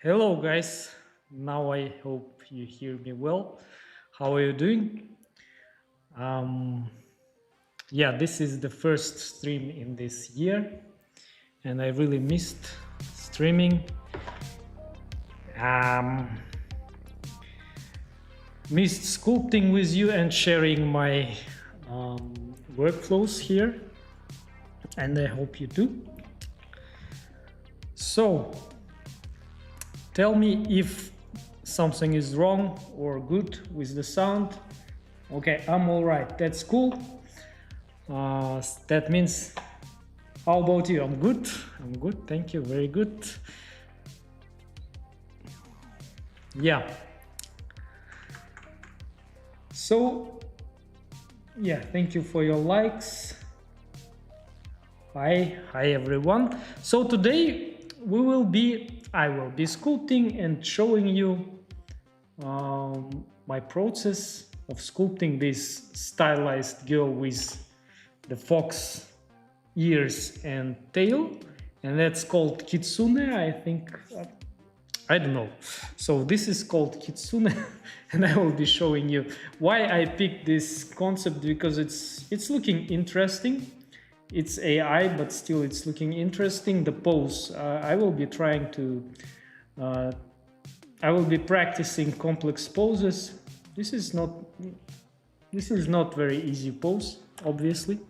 Hello guys, now I hope you hear me well. How are you doing? Um, yeah, this is the first stream in this year and I really missed streaming. Missed sculpting with you and sharing my workflows here, and I hope you do. So tell me if something is wrong or good with the sound. Okay, I'm all right. That's cool. That means, how about you? I'm good. I'm good. Thank you. Very good. Yeah. So, yeah, thank you for your likes. Hi everyone. So today I will be sculpting and showing you my process of sculpting this stylized girl with the fox ears and tail, and that's called Kitsune, I think. I don't know. So this is called Kitsune and I will be showing you why I picked this concept, because it's looking interesting. It's AI, but still it's looking interesting. The pose, I will be trying to I will be practicing complex poses. This is not very easy pose, obviously.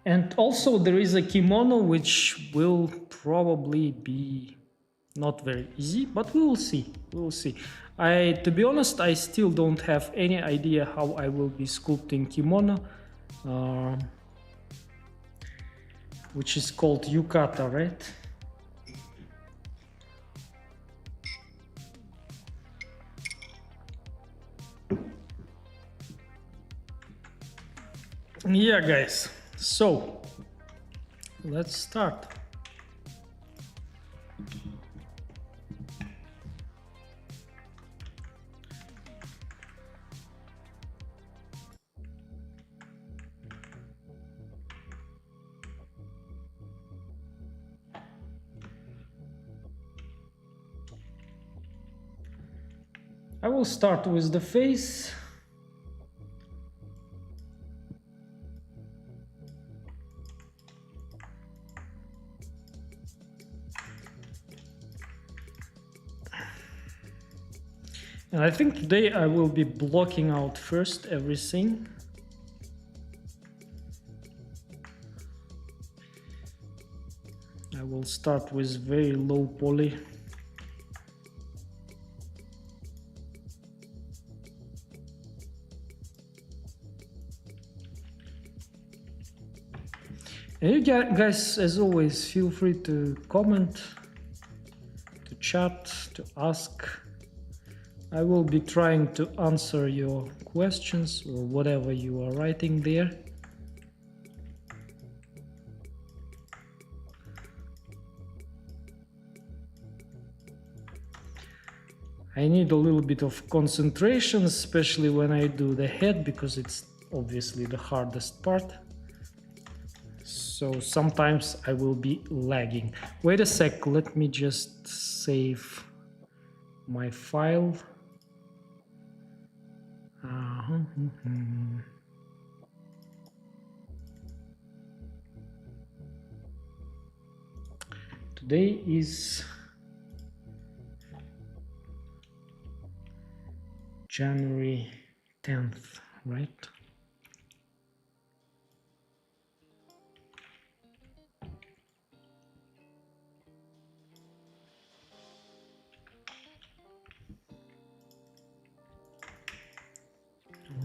And also there is a kimono which will probably be not very easy, but we will see. To be honest, I still don't have any idea how I will be sculpting kimono, which is called Yukata, right? Yeah, guys, so let's start. I will start with the face. And I think today I will be blocking out first everything. I will start with very low poly. And you guys, as always, feel free to comment, to chat, to ask. I will be trying to answer your questions or whatever you are writing there. I need a little bit of concentration, especially when I do the head, because it's obviously the hardest part. So sometimes I will be lagging. Wait a sec, let me just save my file. Today is January 10th, right?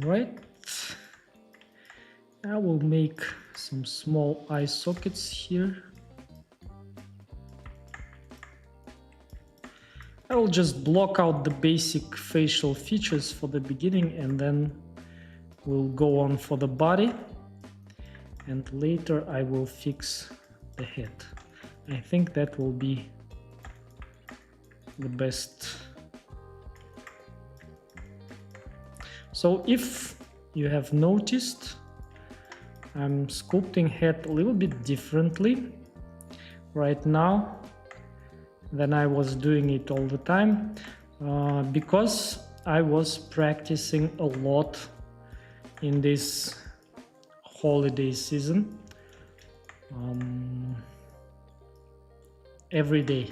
Right, I will make some small eye sockets here. I will just block out the basic facial features for the beginning, and then we'll go on for the body, and later I will fix the head. I think that will be the best. So if you have noticed, I'm sculpting head a little bit differently right now. than I was doing it all the time, because I was practicing a lot in this holiday season. Every day,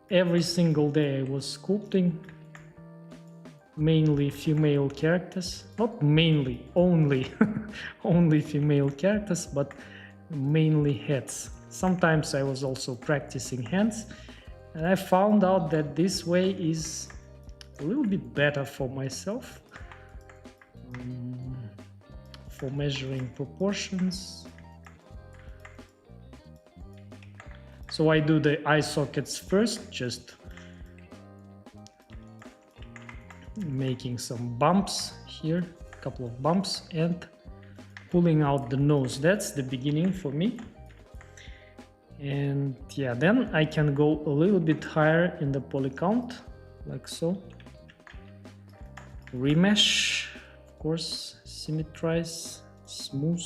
every single day I was sculpting mainly female characters, not mainly, only only female characters, but mainly heads. Sometimes I was also practicing hands, and I found out that this way is a little bit better for myself, for measuring proportions. So I do the eye sockets first, just making some bumps here, a couple of bumps, and pulling out the nose. That's the beginning for me. And yeah, then I can go a little bit higher in the poly count, like so. Remesh, of course, symmetrize, smooth.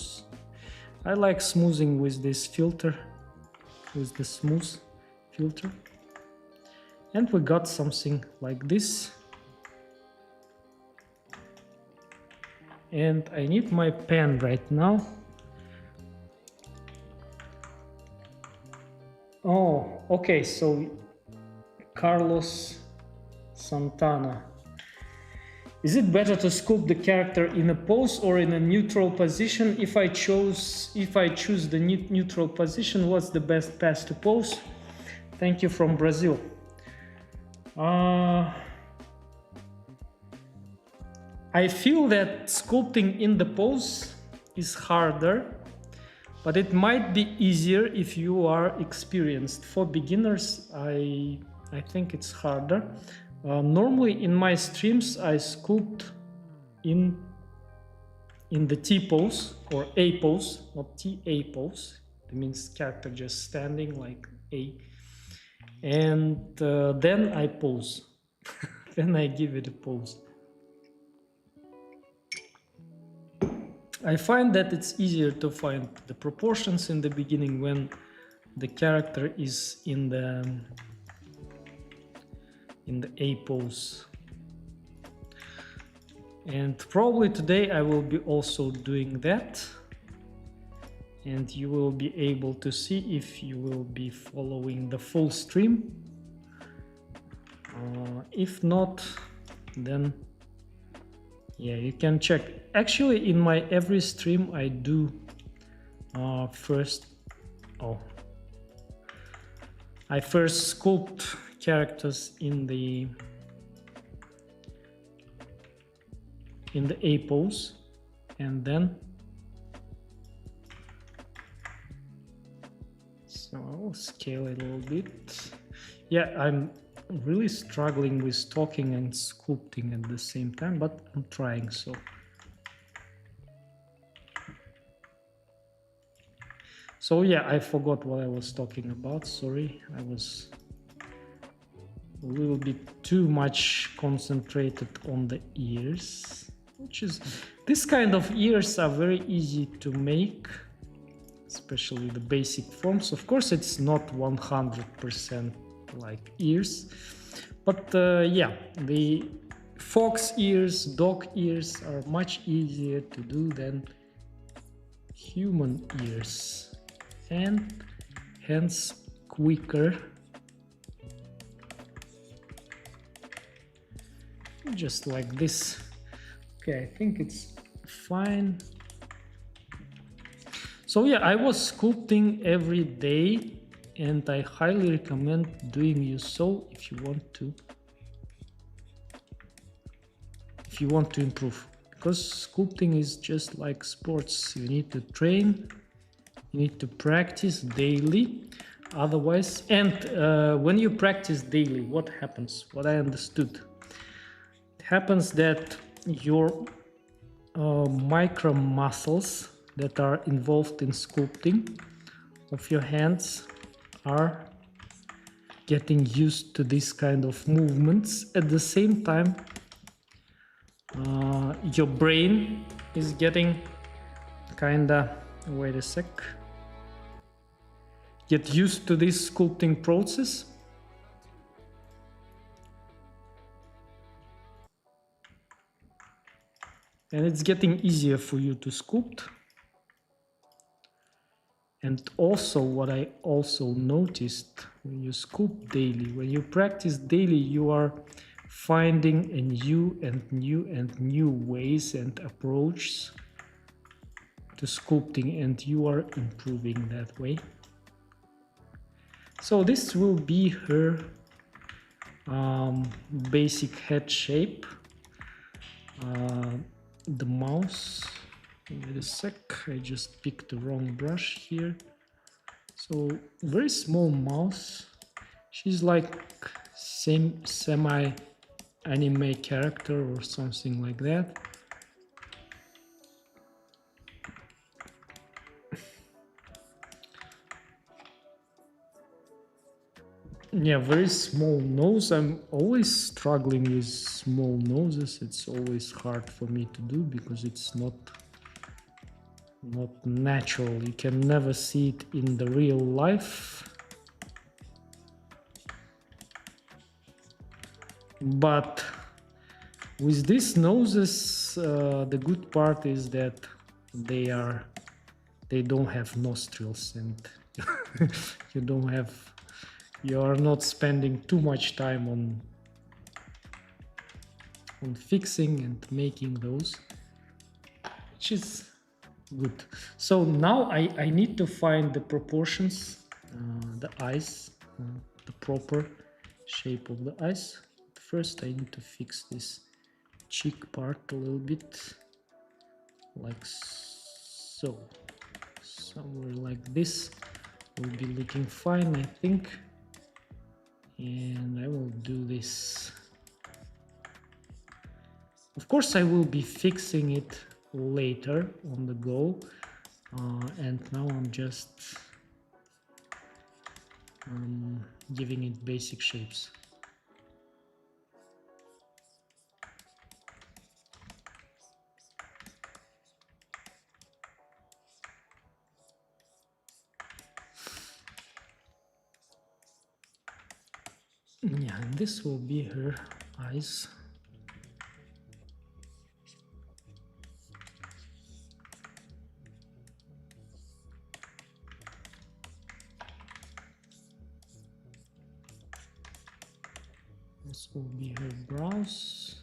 I like smoothing with this filter, with the smooth filter. And we got something like this. And I need my pen right now. Oh, okay, so Carlos Santana. Is it better to sculpt the character in a pose or in a neutral position? If I choose the neutral position, what's the best path to pose? Thank you from Brazil. I feel that sculpting in the pose is harder, but it might be easier if you are experienced. For beginners, I think it's harder. Normally in my streams I sculpt in the T pose or A pose, not T, A pose. It means character just standing like A. And then I pose. Then I give it a pose. I find that it's easier to find the proportions in the beginning when the character is in the A pose. And probably today I will be also doing that, and you will be able to see if you will be following the full stream. If not, then yeah, you can check. Actually, in my every stream I do I first sculpt characters in the A pose, and then so I'll scale it a little bit. Yeah, I'm really struggling with talking and sculpting at the same time, but I'm trying. So yeah, I forgot what I was talking about. Sorry, I was a little bit too much concentrated on the ears, which is, this kind of ears are very easy to make, especially the basic forms. Of course, it's not 100% like ears, but yeah, the fox ears, dog ears are much easier to do than human ears, and hence quicker. Just like this. Okay, I think it's fine. So yeah, I was sculpting every day, and I highly recommend doing you so if you want to improve, because sculpting is just like sports. You need to train, you need to practice daily, otherwise, and when you practice daily, what happens? What I understood, it happens that your micro muscles that are involved in sculpting of your hands are getting used to this kind of movements. At the same time, your brain is getting kinda, wait a sec, get used to this sculpting process, and it's getting easier for you to sculpt. And also what I also noticed, when you sculpt daily, when you practice daily, you are finding a new ways and approaches to sculpting, and you are improving that way. So this will be her basic head shape. The mouse, wait a sec, I just picked the wrong brush here. So very small mouse. She's like semi anime character or something like that. Yeah, very small nose. I'm always struggling with small noses. It's always hard for me to do because it's not natural. You can never see it in the real life. But with these noses, the good part is that they don't have nostrils, and you are not spending too much time on fixing and making those, which is good. So now I need to find the proportions, the eyes, the proper shape of the eyes. First I need to fix this cheek part a little bit, like so. Somewhere like this will be looking fine, I think. And I will do this. Of course I will be fixing it later on the go, and now I'm just giving it basic shapes. Yeah, and this will be her eyes. This will be her brows.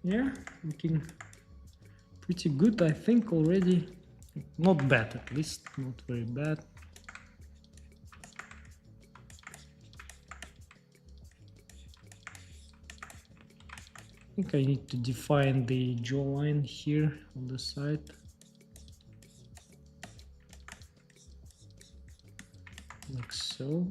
Yeah, looking pretty good, I think, already. Not bad, at least, not very bad. I think I need to define the jawline here on the side. Like so.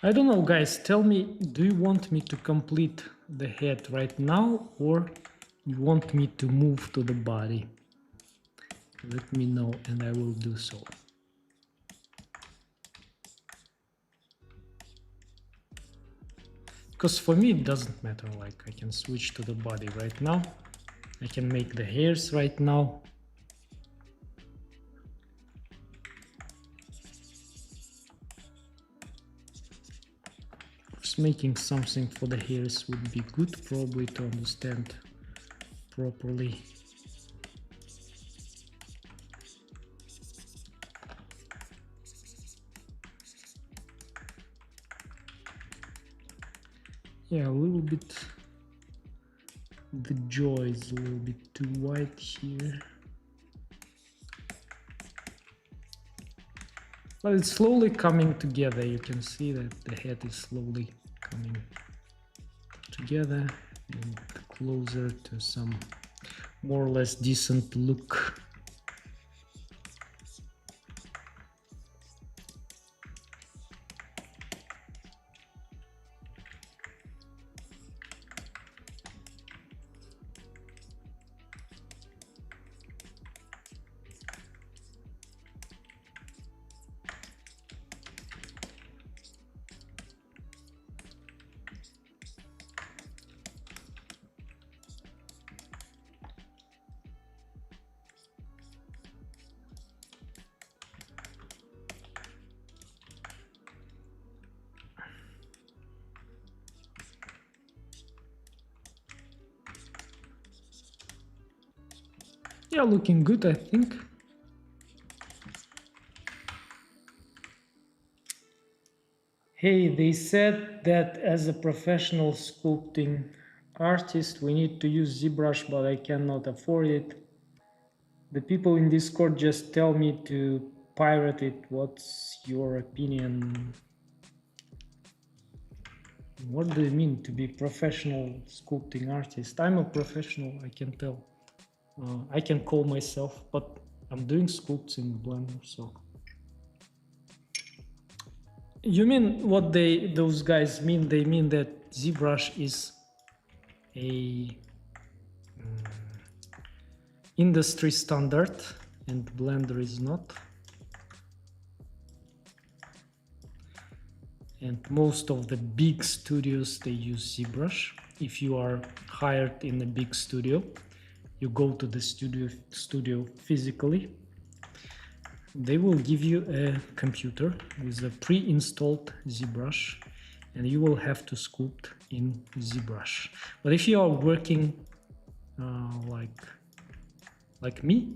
I don't know, guys, tell me, do you want me to complete the head right now, or you want me to move to the body? Let me know and I will do so. Because for me it doesn't matter, like I can switch to the body right now. I can make the hairs right now. Making something for the hairs would be good, probably, to understand properly. Yeah, a little bit The jaw is a little bit too white here. But it's slowly coming together. You can see that the head is slowly coming together and closer to some more or less decent look. Yeah, looking good, I think. Hey, they said that as a professional sculpting artist, we need to use ZBrush, but I cannot afford it. The people in Discord just tell me to pirate it. What's your opinion? What do you mean to be professional sculpting artist? I'm a professional, I can tell. I can call myself, but I'm doing sculpts in Blender, so. You mean what those guys mean? They mean that ZBrush is a industry standard and Blender is not. And most of the big studios, they use ZBrush. If you are hired in a big studio, you go to the studio physically. They will give you a computer with a pre-installed ZBrush, and you will have to sculpt in ZBrush. But if you are working like me,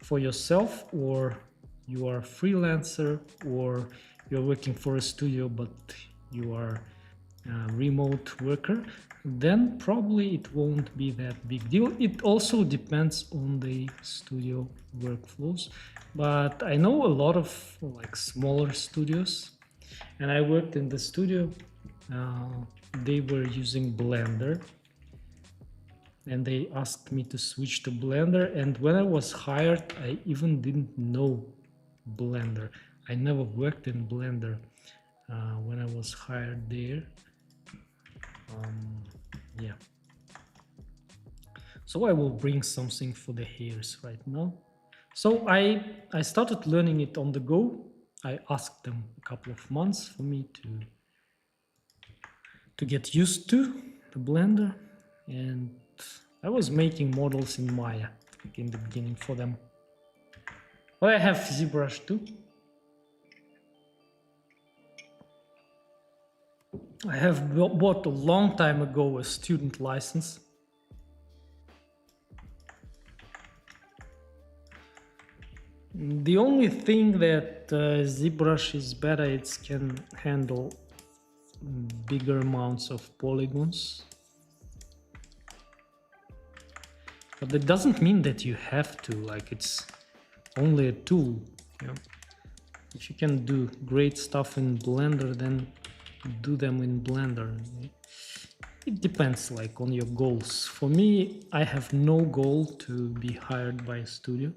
for yourself, or you are a freelancer, or you're working for a studio but you are a remote worker, then probably it won't be that big deal. It also depends on the studio workflows, but I know a lot of like smaller studios, and I worked in the studio. They were using Blender, and they asked me to switch to Blender, and when I was hired, I even didn't know Blender. I never worked in Blender when I was hired there. Yeah. So I will bring something for the hairs right now. So I started learning it on the go. I asked them a couple of months for me to get used to the Blender, and I was making models in Maya in the beginning for them. But I have ZBrush too. I have bought a long time ago a student license. The only thing that ZBrush is better, it can handle bigger amounts of polygons. But that doesn't mean that you have to, like it's only a tool. You know? If you can do great stuff in Blender, then do them in Blender. It depends like on your goals. For me, I have no goal to be hired by a studio.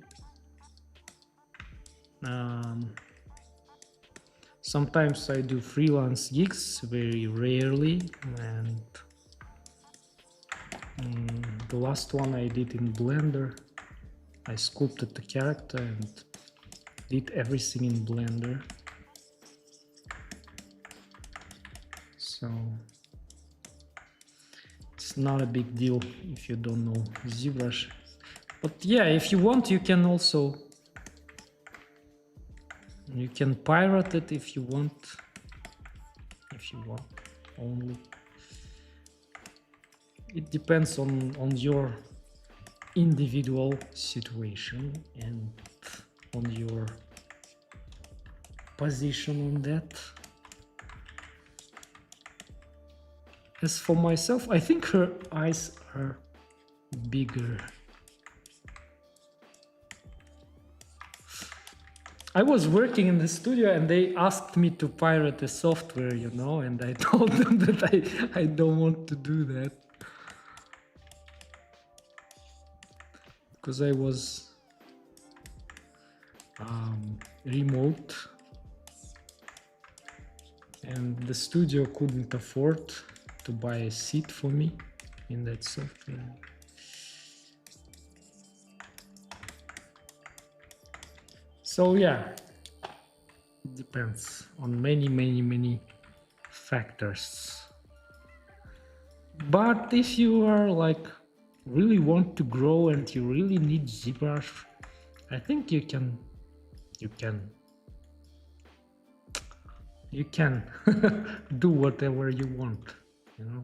Sometimes I do freelance gigs, very rarely, and the last one I did in Blender, I sculpted the character and did everything in Blender. So it's not a big deal if you don't know ZBrush. But yeah, if you want, you can also pirate it if you want. Only. It depends on your individual situation and on your position on that. As for myself, I think her eyes are bigger. I was working in the studio and they asked me to pirate the software, you know, and I told them that I don't want to do that. Because I was remote and the studio couldn't afford to buy a seat for me in that software. So yeah, it depends on many factors. But if you are like really want to grow and you really need ZBrush, I think you can do whatever you want, you know.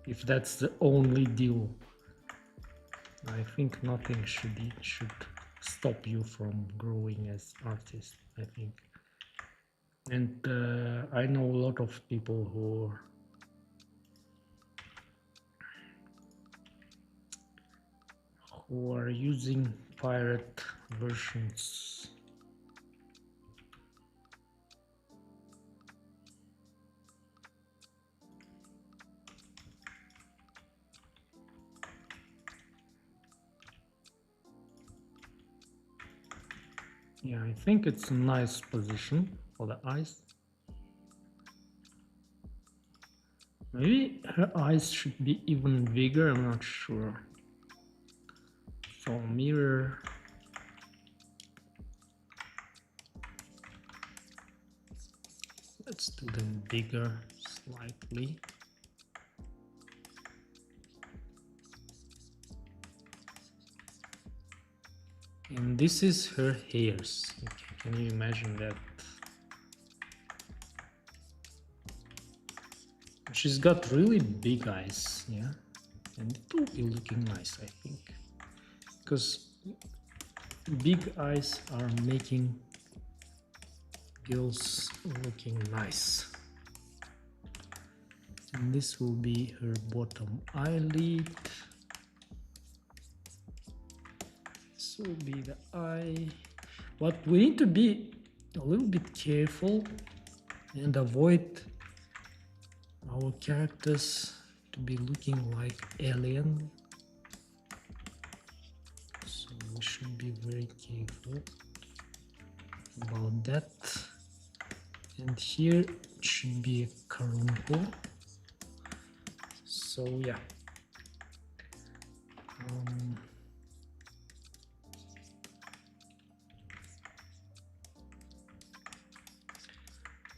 If that's the only deal, I think nothing should stop you from growing as artist, I think. And I know a lot of people who are using pirate versions. Yeah, I think it's a nice position for the eyes. Maybe her eyes should be even bigger, I'm not sure. So mirror. Let's do them bigger slightly. And this is her hairs. Can you imagine that? She's got really big eyes, yeah, and it will be looking nice, I think, because big eyes are making girls looking nice. And this will be her bottom eyelid. This will be the eye. But we need to be a little bit careful and avoid our characters to be looking like alien. So we should be very careful about that. And here it should be a caruncle. So yeah.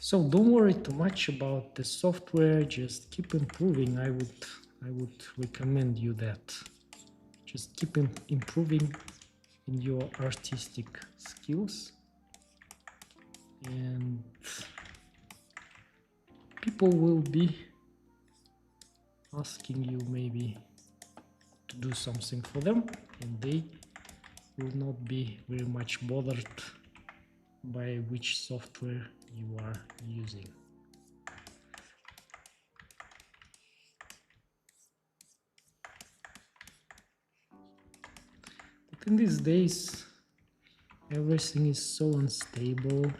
So don't worry too much about the software, just keep improving. I would recommend you that. Just keep improving in your artistic skills, and people will be asking you maybe to do something for them, and they will not be very much bothered by which software you are using. But in these days, everything is so unstable.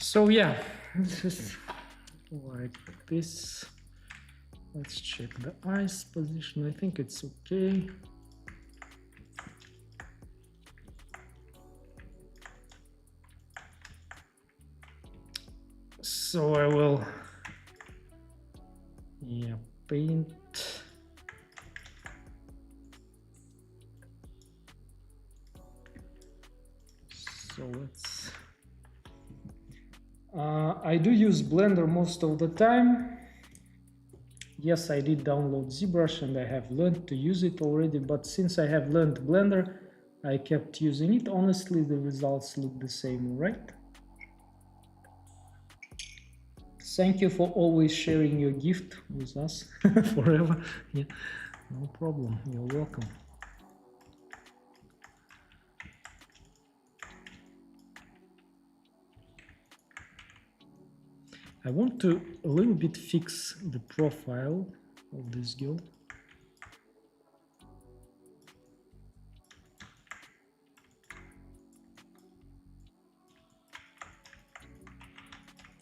So yeah, this is like this. Let's check the eyes position. I think it's okay. So I will, yeah, paint let's... I do use Blender most of the time. Yes, I did download ZBrush and I have learned to use it already, but since I have learned Blender, I kept using it. Honestly, the results look the same, right? Thank you for always sharing your gift with us forever. Yeah, no problem. You're welcome. I want to a little bit fix the profile of this girl.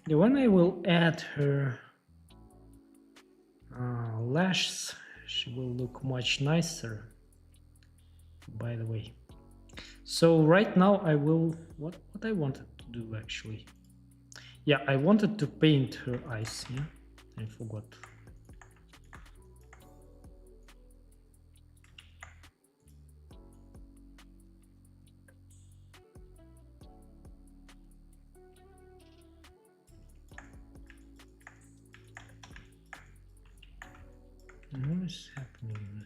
Yeah, when I will add her lashes, she will look much nicer, by the way. So right now I will, what I wanted to do actually. Yeah, I wanted to paint her eyes, yeah, I forgot. What is happening there?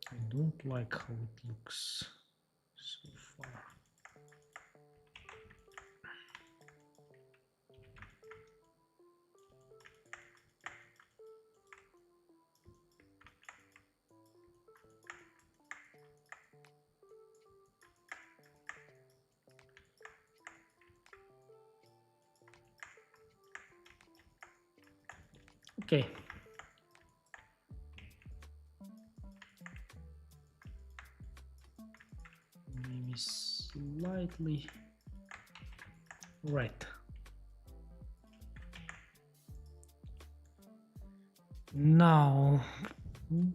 I don't like how it looks so far. Okay. Maybe slightly right. Now, let's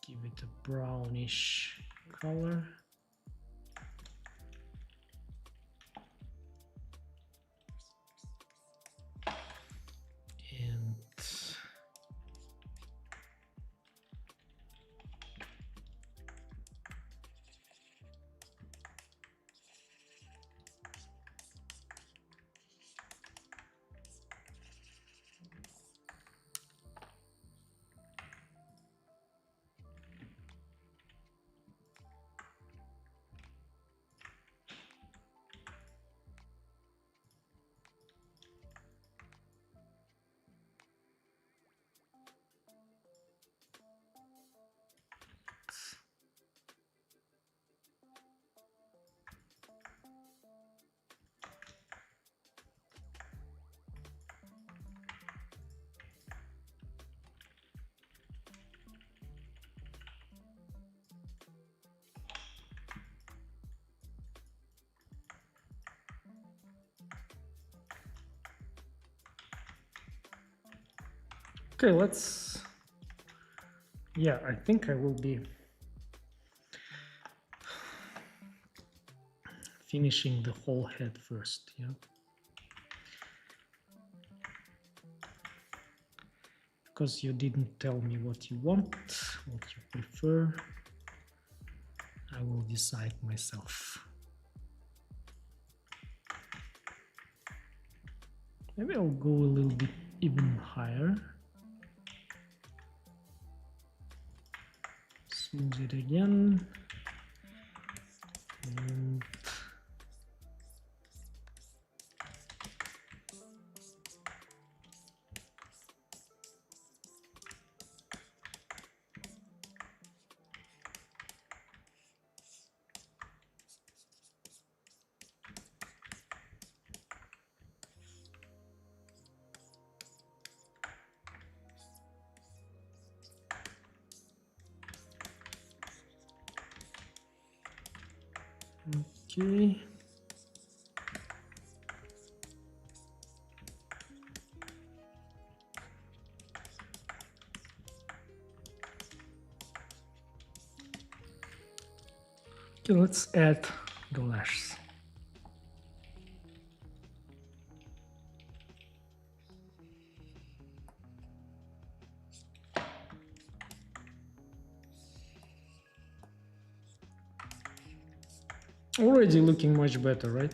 give it a brownish color. And okay, let's, yeah, I think I will be finishing the whole head first, yeah. Because you didn't tell me what you want, what you prefer, I will decide myself. Maybe I'll go a little bit even higher. Smooth it again. And okay. Okay, let's add the lashes. Already looking much better, right?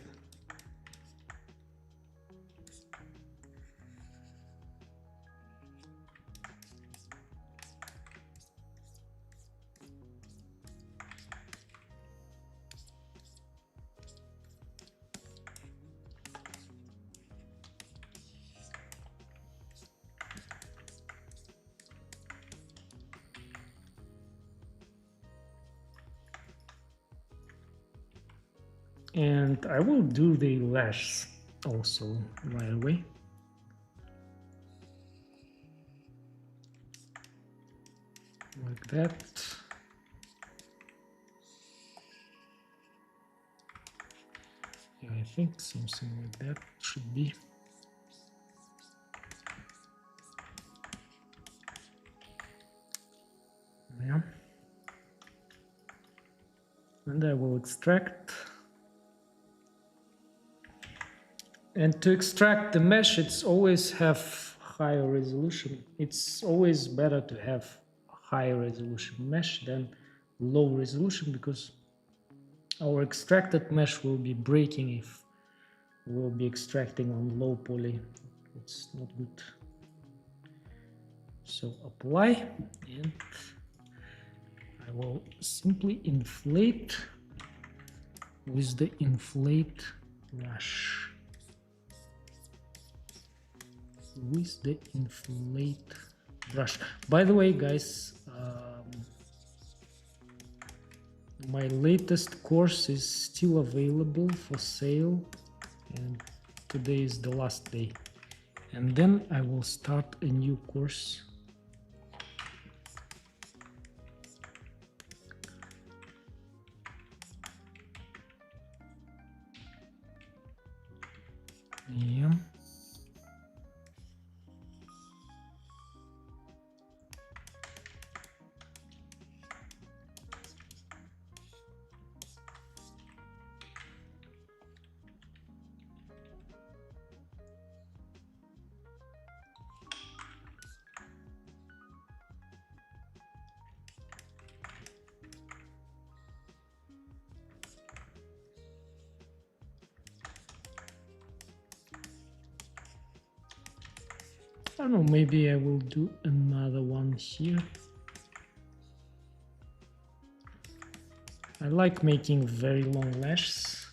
And I will do the lashes also right away. Like that. Yeah, I think something like that should be. Yeah. And I will extract. And to extract the mesh, it's always have higher resolution. It's always better to have higher resolution mesh than low resolution, because our extracted mesh will be breaking if we'll be extracting on low poly. It's not good. So apply, and I will simply inflate with the inflate brush. With the inflate brush. By the way, guys, my latest course is still available for sale, and today is the last day. And then I will start a new course. Yeah. I don't know, maybe I will do another one here. I like making very long lashes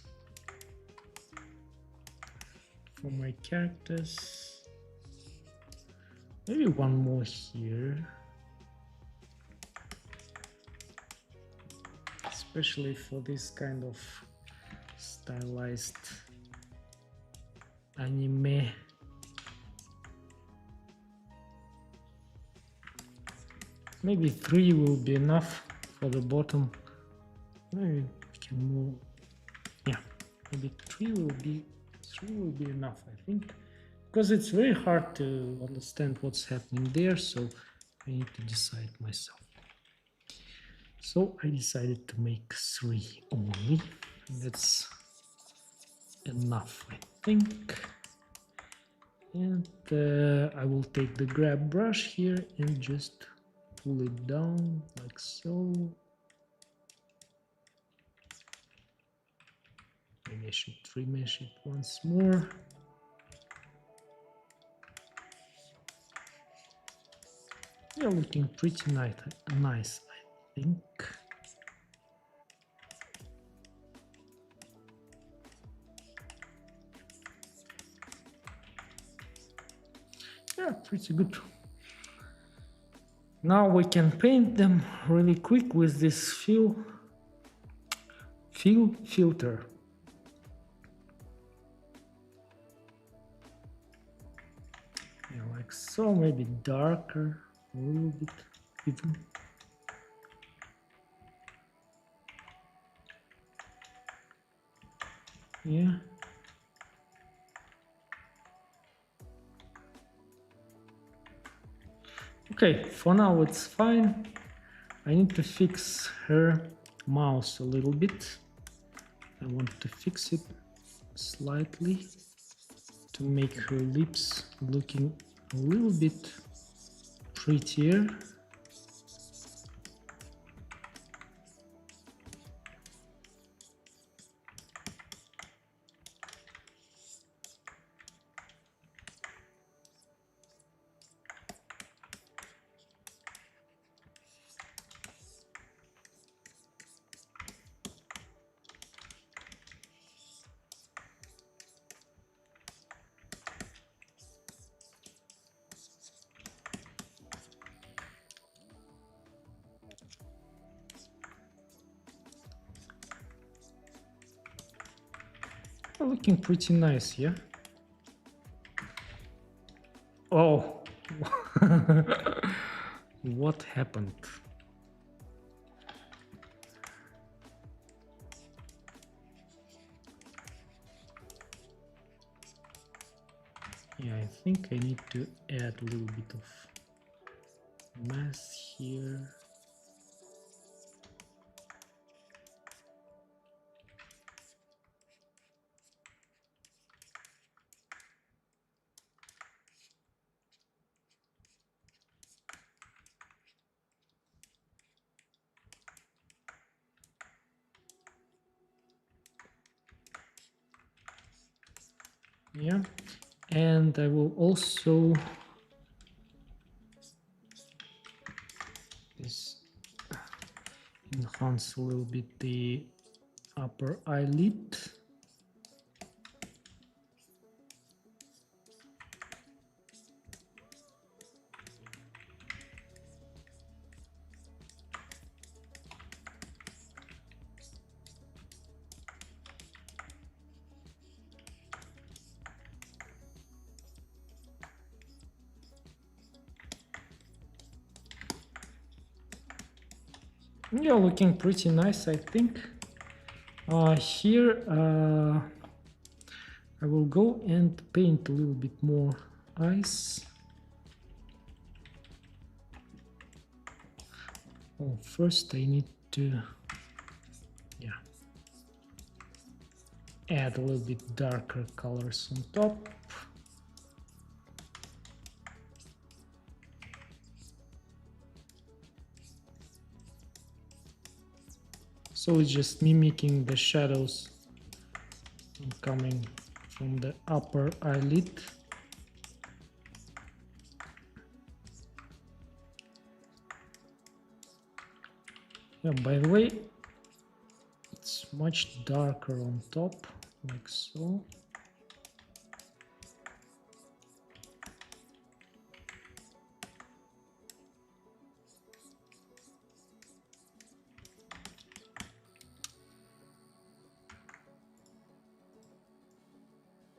for my characters. Maybe one more here. Especially for this kind of stylized anime. Maybe 3 will be enough for the bottom. Maybe we can move. Yeah, maybe 3 will be enough, I think, because it's very hard to understand what's happening there. So I need to decide myself. So I decided to make 3 only. That's enough, I think. And I will take the grab brush here and just pull it down like so. Maybe I should remesh it once more. Yeah, looking pretty nice, I think. Yeah, pretty good. Now we can paint them really quick with this fill filter. Yeah, like so, maybe darker, a little bit even. Yeah. Okay, for now it's fine. I need to fix her mouse a little bit. I want to fix it slightly to make her lips looking a little bit prettier. Looking pretty nice, yeah? Oh, what happened? Yeah, I think I need to add a little bit of mass here. Yeah, and I will also enhance a little bit the upper eyelid. Yeah, looking pretty nice, I think. Here I will go and paint a little bit more eyes. Oh, first I need to, yeah, add a little bit darker colors on top. So it's just mimicking the shadows coming from the upper eyelid. Yeah, by the way, it's much darker on top, like so.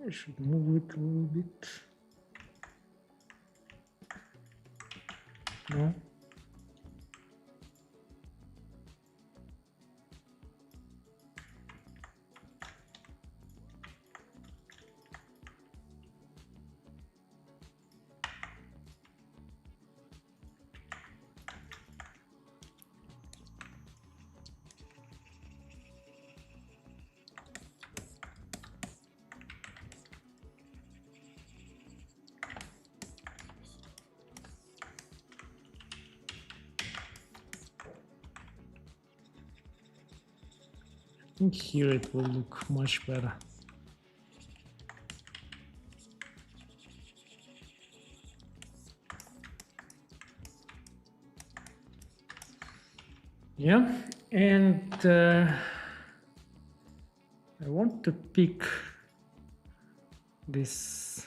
I should move it a little bit. No? I think here it will look much better. Yeah, and I want to pick this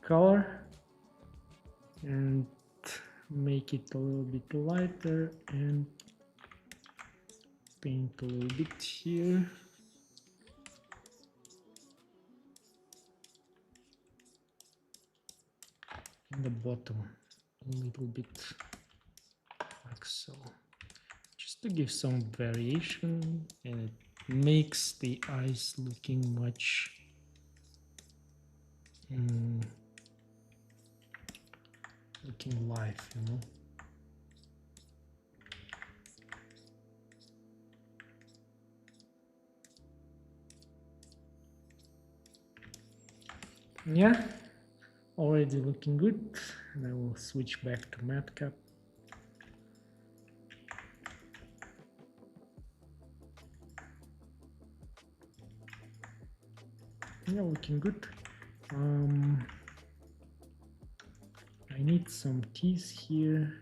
color and make it a little bit lighter and paint a little bit here. And the bottom a little bit like so, just to give some variation, and it makes the eyes looking much looking live, you know. Yeah, already looking good. And I will switch back to matcap. Yeah, looking good. I need some keys here.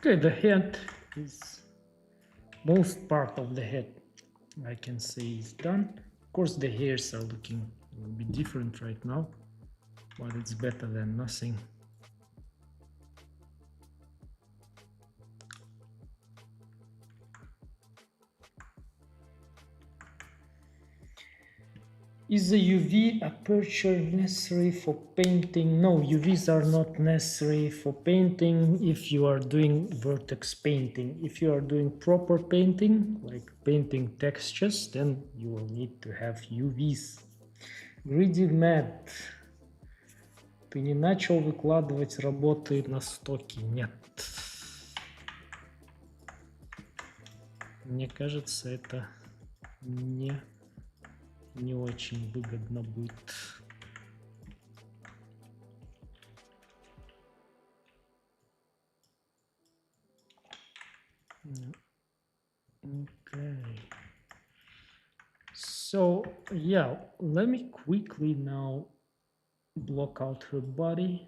Okay, the head is most part of the head I can say is done. Of course the hairs are looking a little bit different right now, but it's better than nothing. Is the UV aperture necessary for painting? No, UVs are not necessary for painting if you are doing vertex painting. If you are doing proper painting, like painting textures, then you will need to have UVs. Greedy Matt. Ты не начал выкладывать работы на стоки? Нет. Мне кажется, это не очень выгодно будет. Okay. So yeah, let me quickly now block out her body.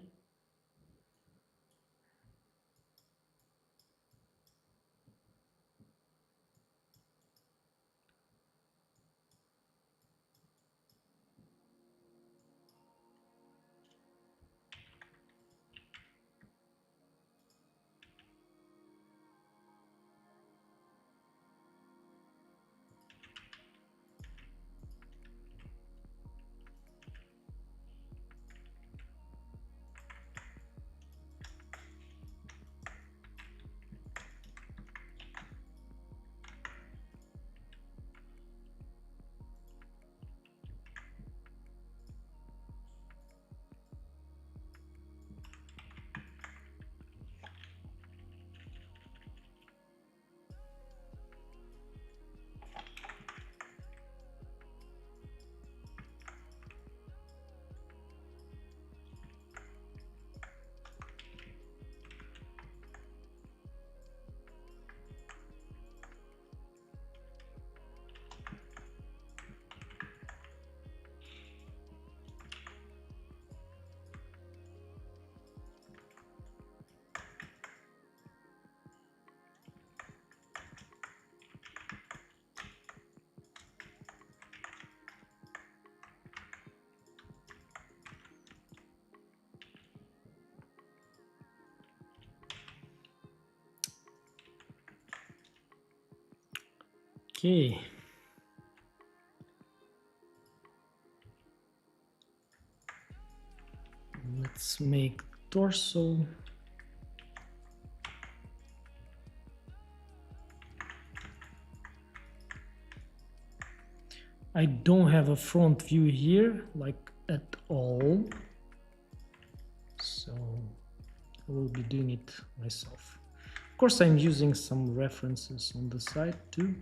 Okay. Let's make torso. I don't have a front view here, like at all. So I will be doing it myself. Of course, I'm using some references on the side too.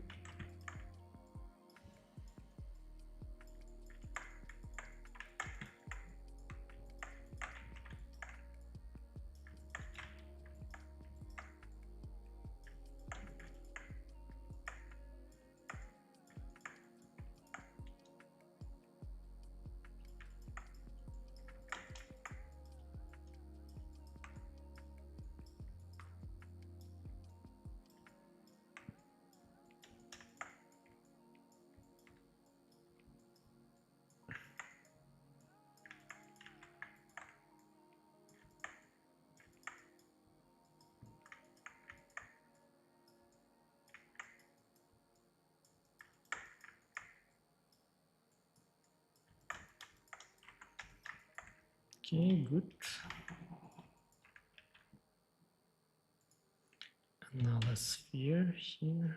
Okay, good. Another sphere here.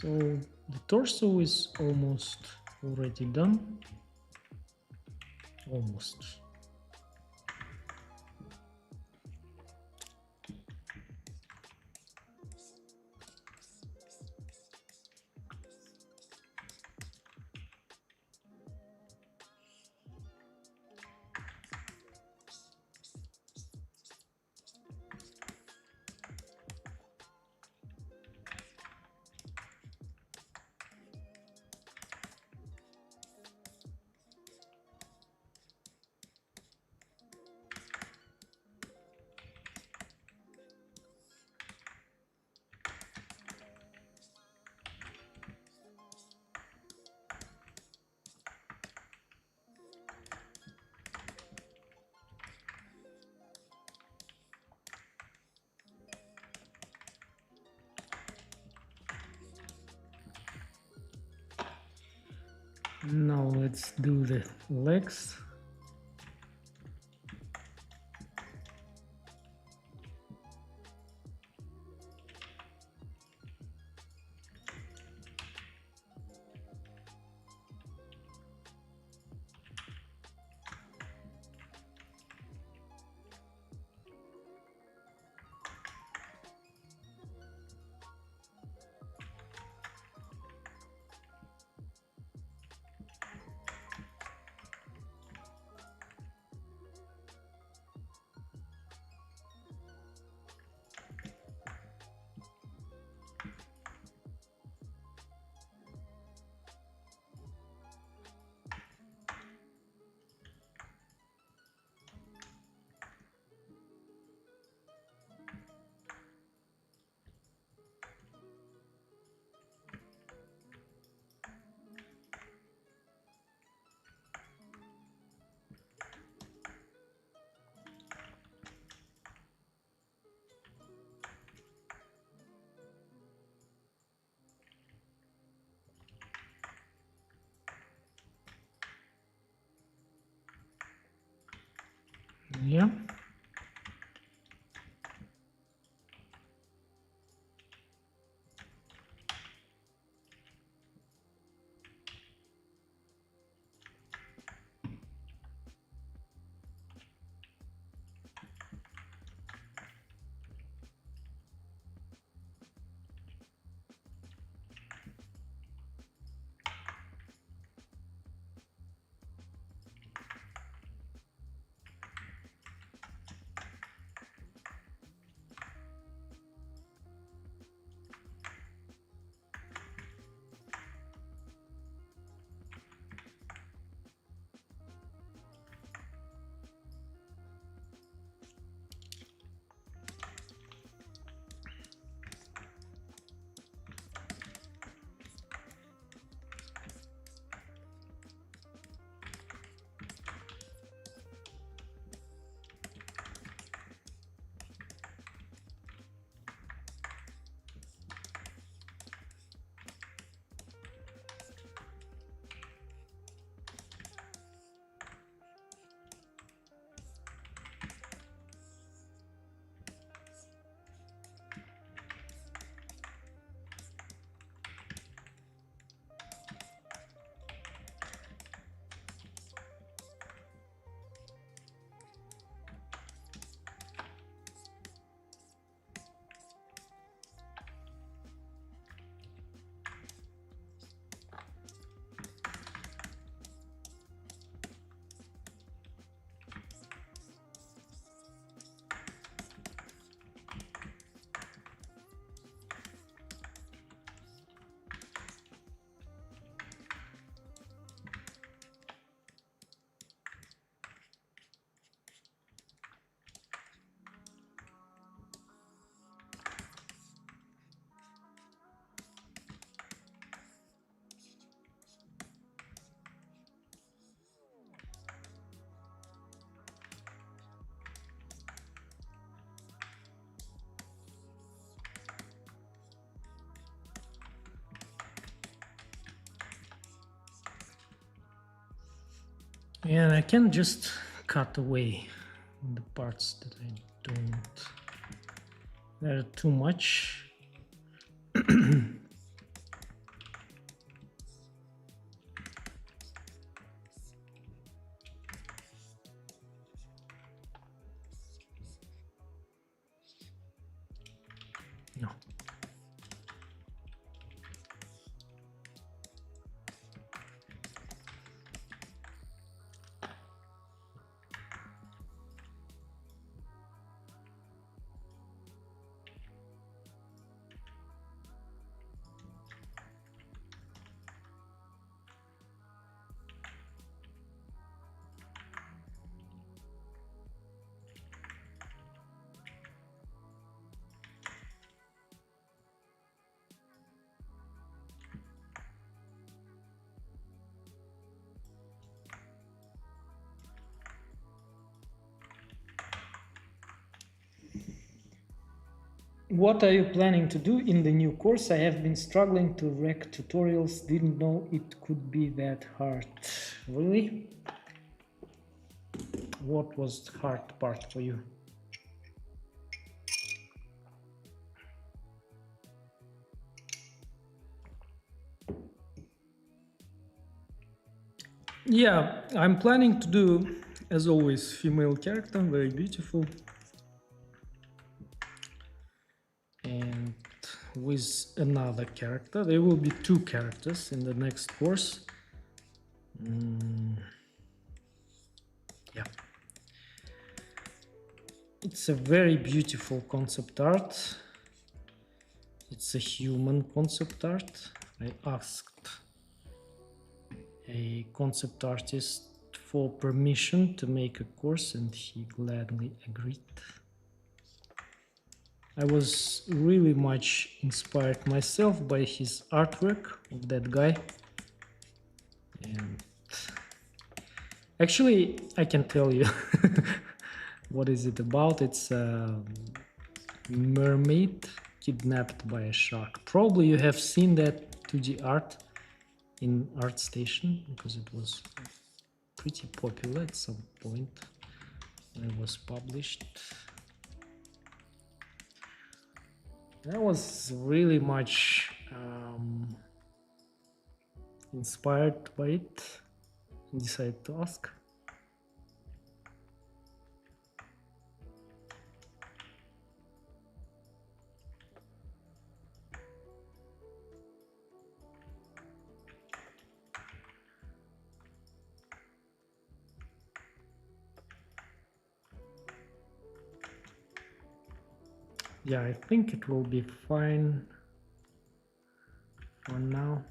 So the torso is almost already done. Almost. Now let's do the legs. Yeah. And I can just cut away the parts that I don't, that are too much. No. What are you planning to do in the new course? I have been struggling to wreck tutorials, didn't know it could be that hard. Really? What was the hard part for you? Yeah, I'm planning to do, as always, female character, very beautiful. And with another character. There will be two characters in the next course. Yeah. It's a very beautiful concept art. It's a human concept art. I asked a concept artist for permission to make a course and he gladly agreed. I was really much inspired myself by his artwork of that guy. And actually, I can tell you what is it about. It's a mermaid kidnapped by a shark. Probably you have seen that 2D art in ArtStation because it was pretty popular at some point when it was published. I was really much inspired by it and decided to ask. Yeah, I think it will be fine for now.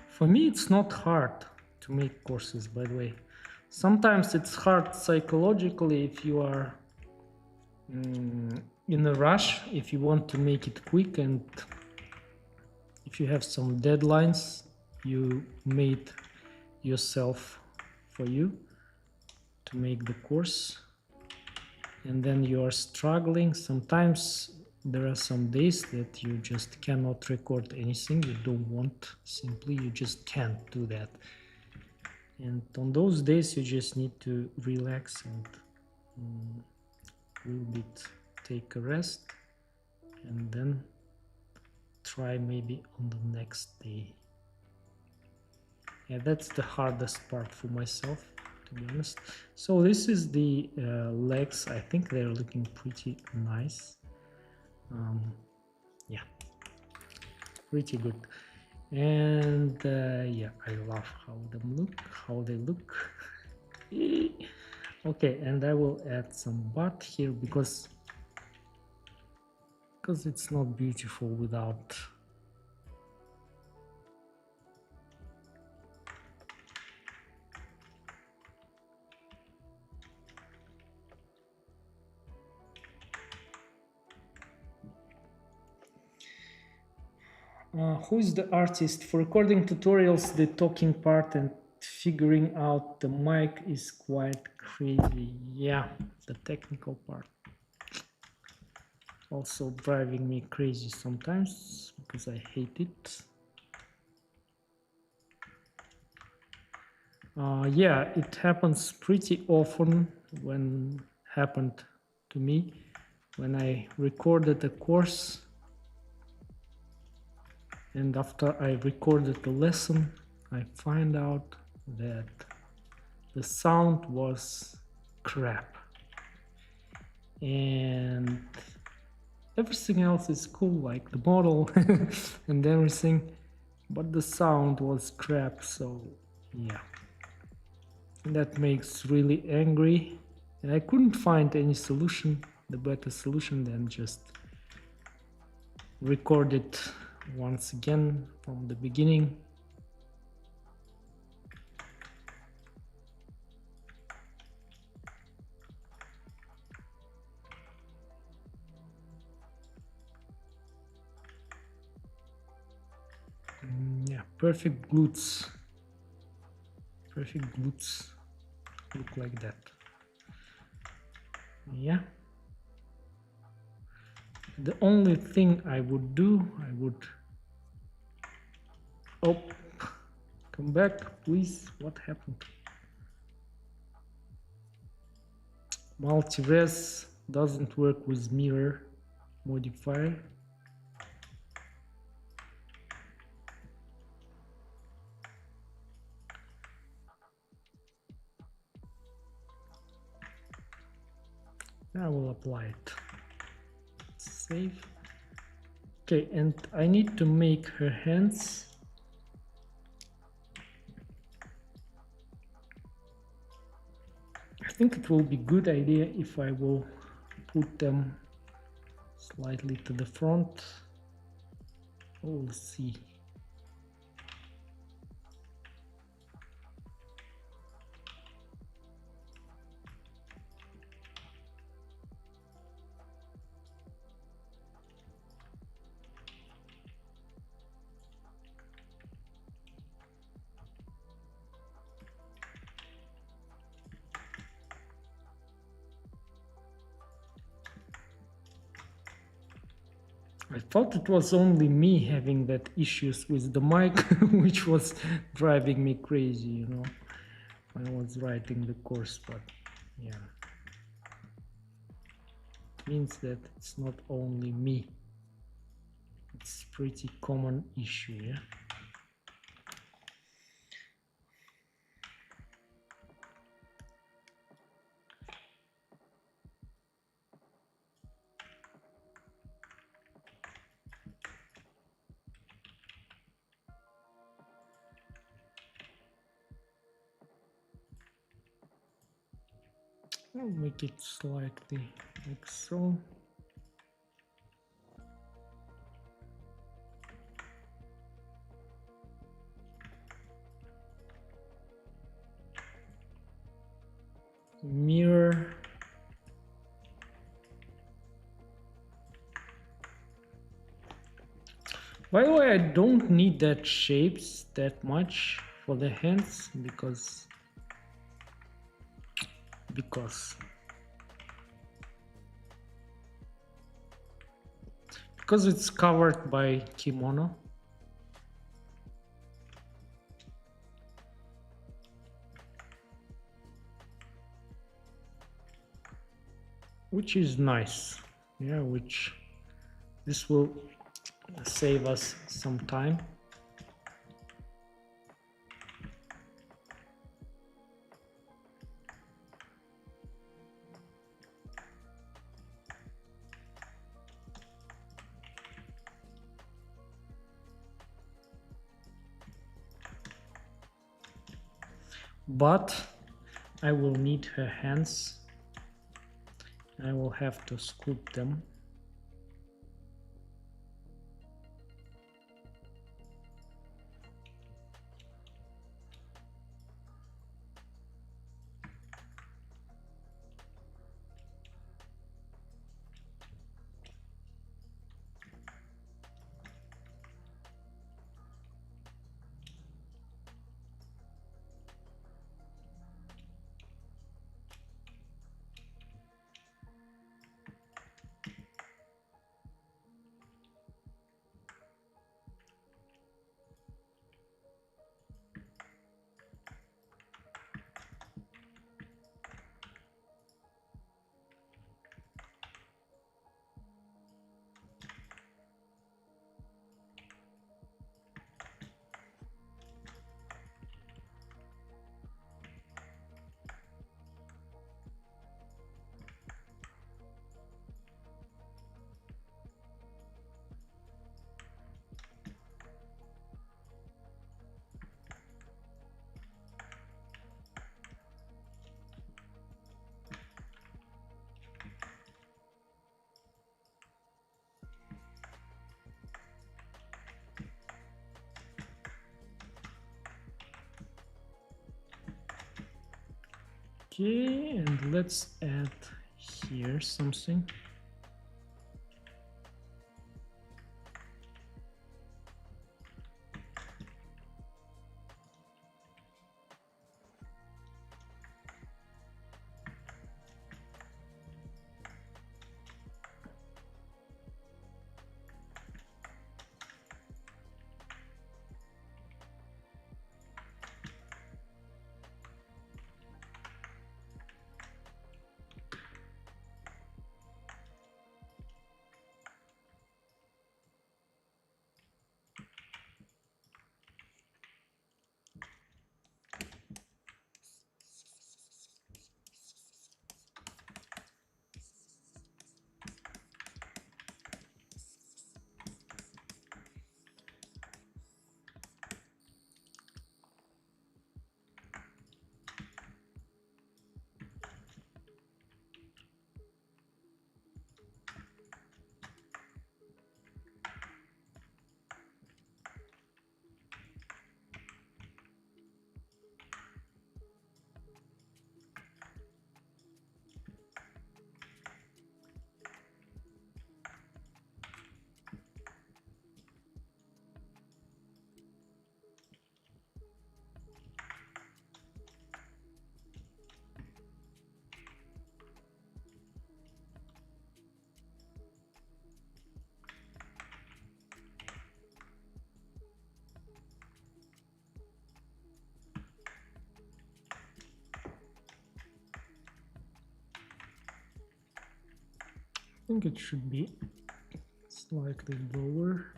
For me, it's not hard to make courses, by the way. Sometimes it's hard psychologically if you are in a rush, if you want to make it quick and if you have some deadlines you made yourself for you to make the course, and then you are struggling. Sometimes there are some days that you just cannot record anything, you don't want, simply you just can't do that. And on those days you just need to relax and a little bit take a rest and then try maybe on the next day. Yeah, that's the hardest part for myself, to be honest. So this is the legs. I think they're looking pretty nice. Yeah, pretty good. And yeah, I love how they look. Okay, and I will add some butt here because it's not beautiful without. Who is the artist? For recording tutorials, the talking part and figuring out the mic is quite crazy. Yeah, the technical part. Also driving me crazy sometimes because I hate it. Yeah, it happens pretty often when happened to me when I recorded a course, and after I recorded the lesson I find out that the sound was crap and everything else is cool, like the model and everything, but the sound was crap. So yeah, that makes really angry, and I couldn't find any solution, the better solution than just record it once again from the beginning. Yeah, perfect glutes look like that. Yeah, the only thing I would do, I would come back please. What happened? Multi-res doesn't work with mirror modifier. I will apply it. Save. Okay, and I need to make her hands. I think it will be a good idea if I will put them slightly to the front. We'll see. I thought it was only me having that issues with the mic, which was driving me crazy, you know, when I was writing the course, but yeah. It means that it's not only me. It's pretty common issue, yeah. I'll make it slightly like so. Mirror. By the way, I don't need that shapes that much for the hands because it's covered by kimono. Which is nice, yeah, which this will save us some time. But I will need her hands. I will have to sculpt them. Okay, and let's add here something. I think it should be slightly lower.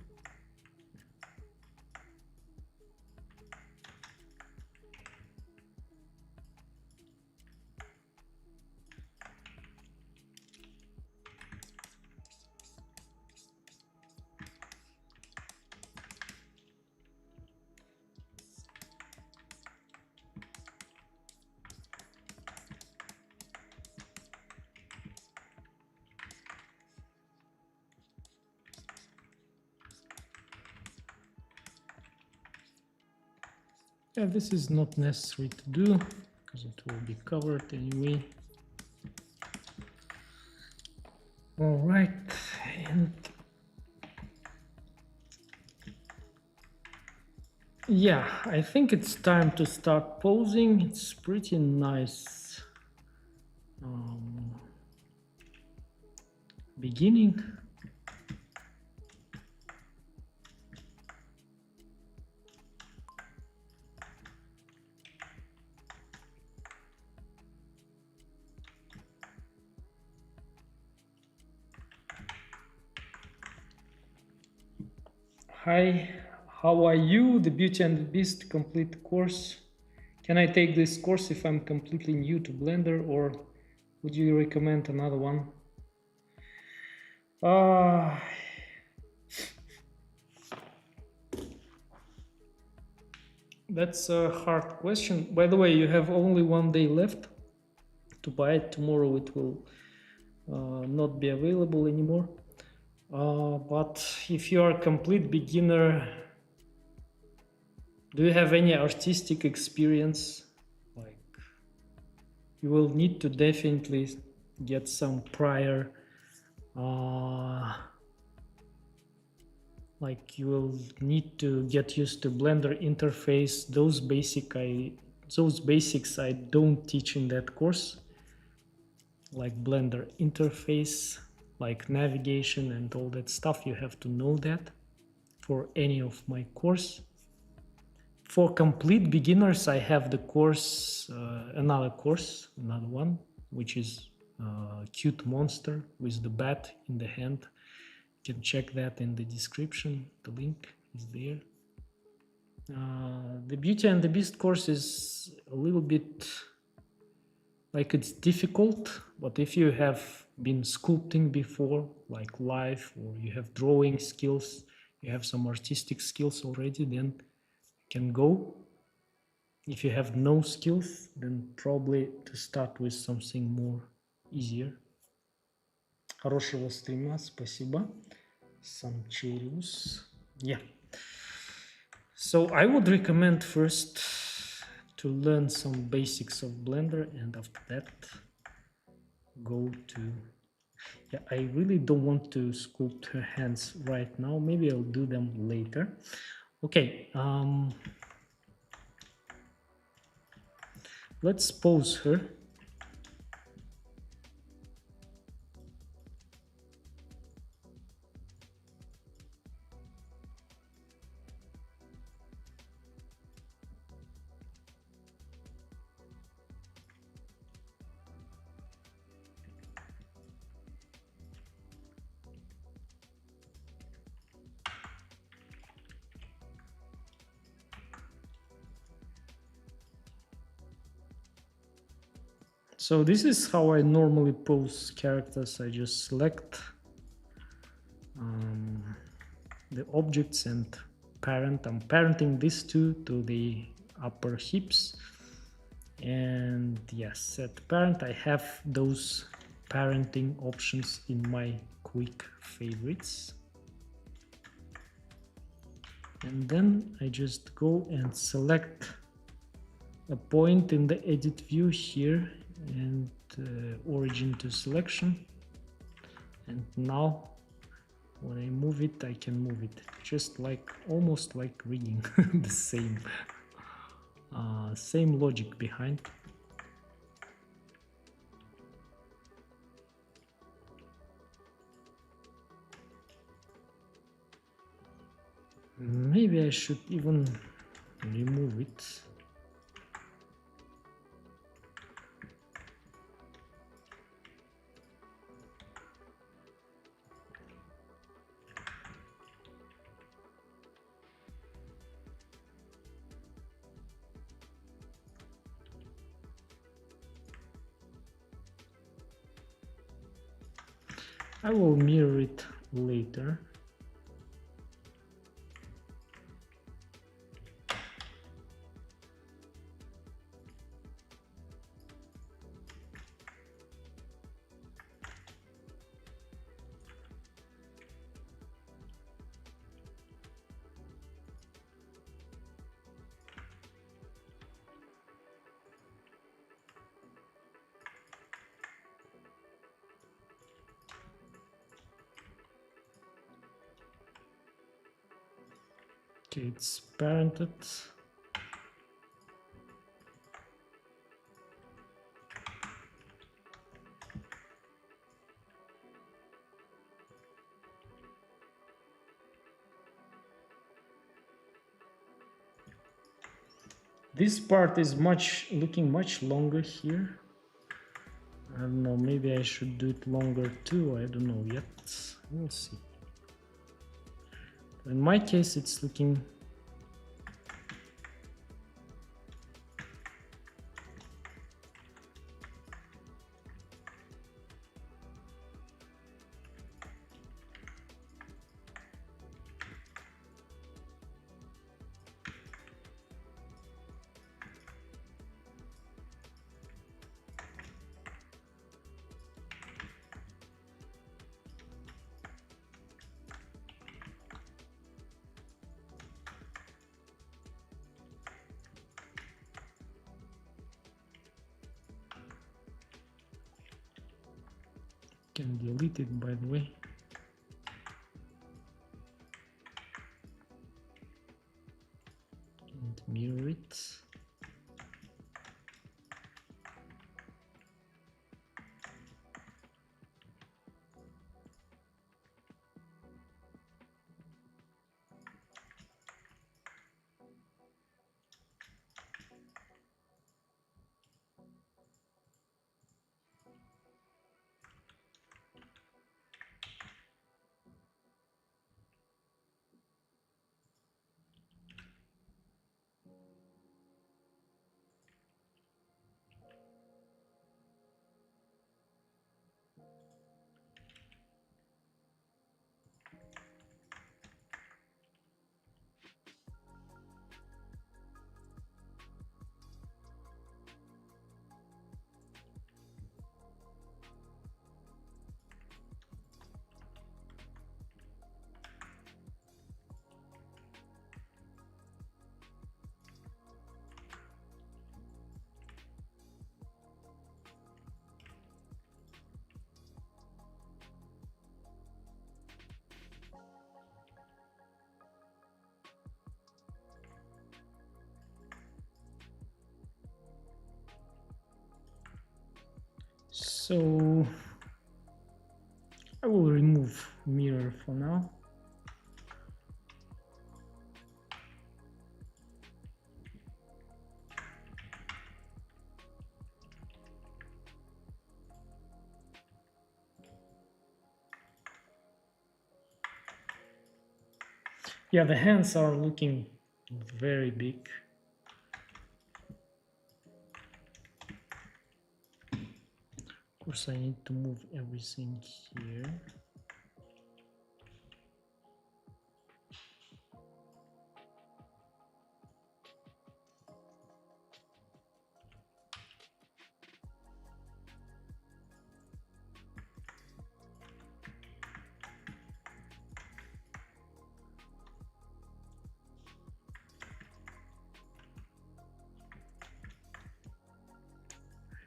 Yeah, this is not necessary to do because it will be covered anyway. All right, and yeah, I think it's time to start posing. It's pretty nice beginning. Hi, how are you? The Beauty and the Beast complete course. Can I take this course if I'm completely new to Blender, or would you recommend another one? That's a hard question. By the way, you have only 1 day left to buy it. Tomorrow it will not be available anymore. But if you are a complete beginner, do you have any artistic experience? Like, you will need to definitely get some prior, like you will need to get used to Blender interface. Those basics I don't teach in that course, like Blender interface, like navigation and all that stuff. You have to know that for any of my course. For complete beginners, I have the course, another one, which is Cute Monster with the bat in the hand. You can check that in the description. The link is there. The Beauty and the Beast course is a little bit like it's difficult, but if you have been sculpting before, like live, or you have drawing skills, you have some artistic skills already, then can go. If you have no skills, then probably to start with something more easier. Хорошего стрима, спасибо. Самчериус. Yeah. So I would recommend first to learn some basics of Blender, and after that go to, yeah, I really don't want to sculpt her hands right now. Maybe I'll do them later. Okay, let's pose her. So this is how I normally pose characters. I just select the objects and parent. I'm parenting these two to the upper hips. And yes, set parent. I have those parenting options in my quick favorites. And then I just go and select a point in the edit view here and origin to selection. And now when I move it, I can move it just like almost like reading the same logic behind. Maybe I should even remove it. I will mirror it later. Okay, it's parented. This part is looking much longer here. I don't know, maybe I should do it longer too. I don't know yet. We'll see. In my case, it's looking can delete it, by the way. And mirror it. So I will remove mirror for now. Yeah, the hands are looking very big. Of course, I need to move everything here.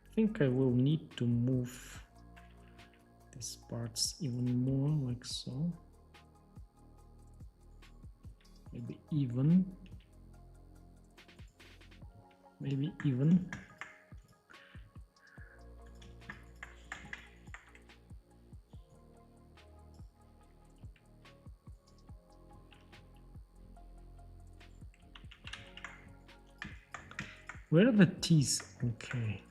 I think I will need to move these parts even more, like so. Maybe even. Maybe even. Where are the teeth? Okay.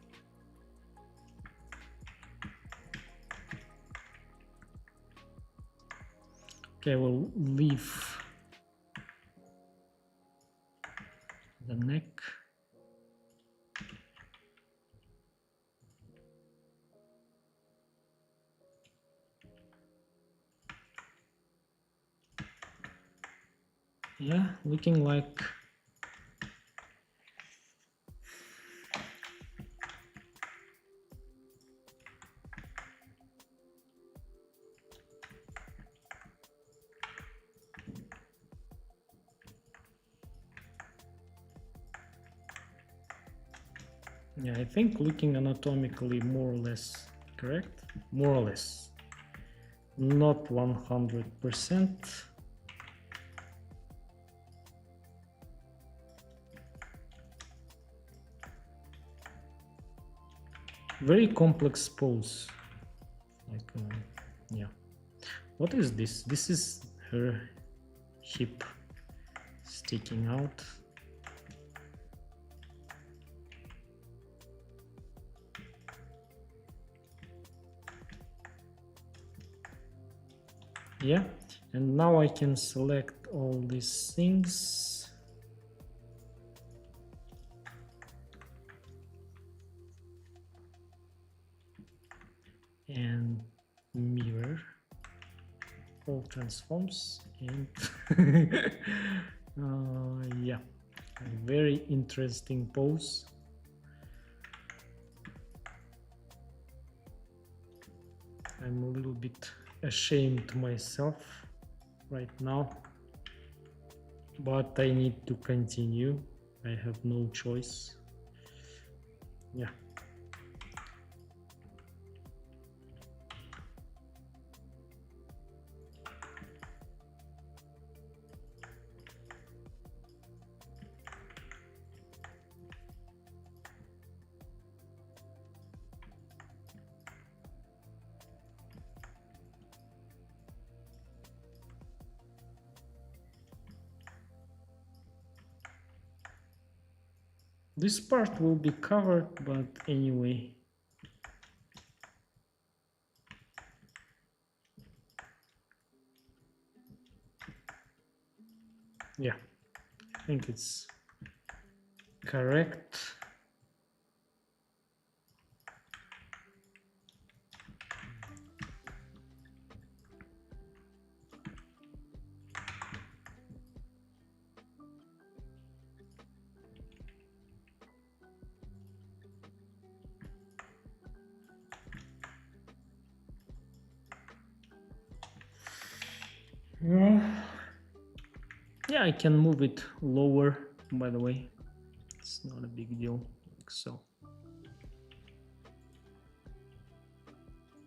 Okay, we'll leave the neck. Yeah, looking like yeah, I think looking anatomically more or less correct. More or less. Not 100%. Very complex pose. Like, yeah. What is this? This is her hip sticking out. Yeah, and now I can select all these things. And mirror all transforms and yeah, a very interesting pose. I'm a little bit ashamed myself right now, but I need to continue. I have no choice. Yeah. This part will be covered, but anyway. Yeah, I think it's correct. Yeah, I can move it lower, by the way. It's not a big deal, like so.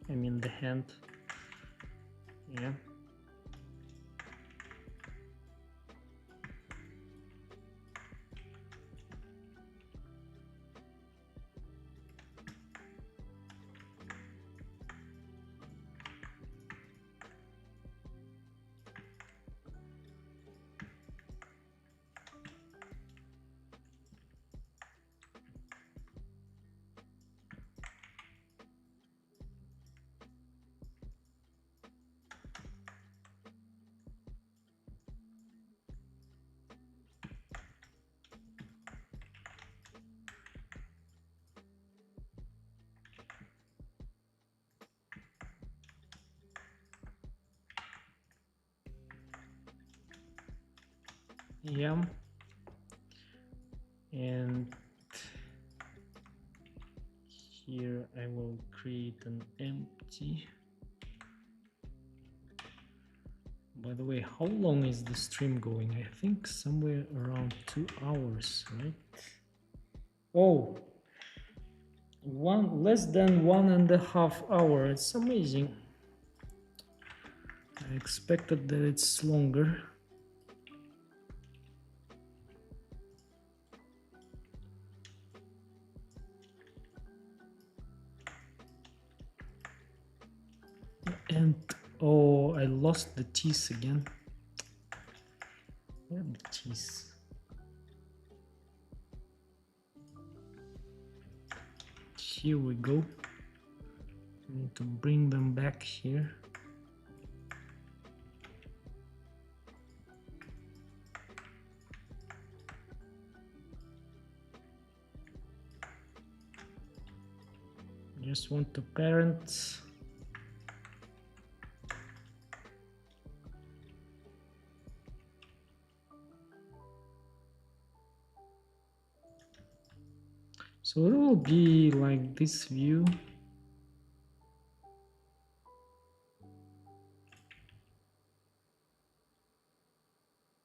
I mean the hand. Yeah. Yeah, and here I will create an empty. By the way, how long is the stream going? I think somewhere around 2 hours, right? Oh, less than 1.5 hours. It's amazing. I expected that it's longer. And oh, I lost the teeth again. Where are the teeth? Here we go. I need to bring them back here. Just want the parents. So it will be like this view.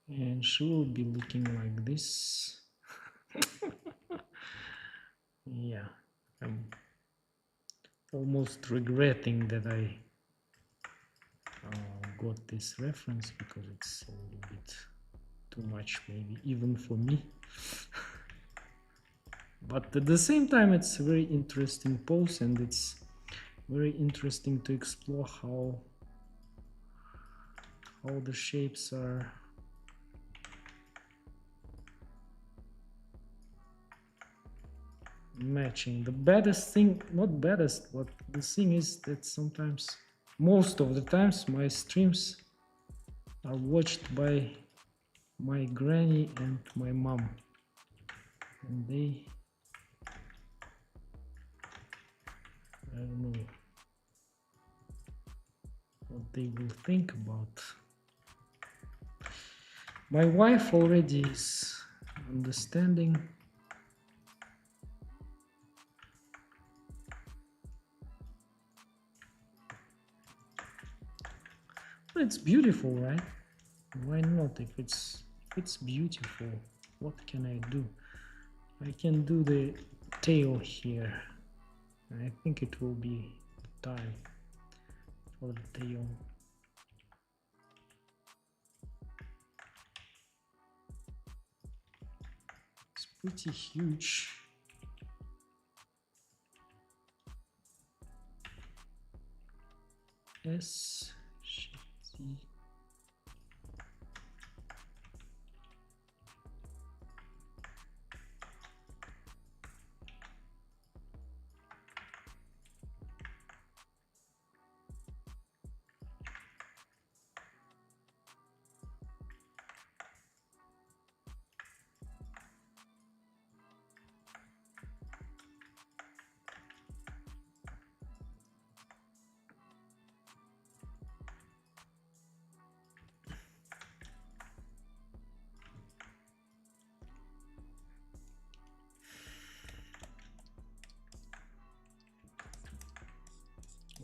And she will be looking like this. Yeah, I'm almost regretting that I got this reference because it's a little bit too much, maybe even for me. But at the same time, it's a very interesting pose, and it's very interesting to explore how the shapes are matching. The baddest thing, not baddest, but the thing is that sometimes, most of the times, my streams are watched by my granny and my mom, and they, I don't know what they will think about. My wife already is understanding. It's beautiful, right? Why not? If it's beautiful, what can I do? I can do the tail here. I think it will be time for the tail. It's pretty huge. S Z.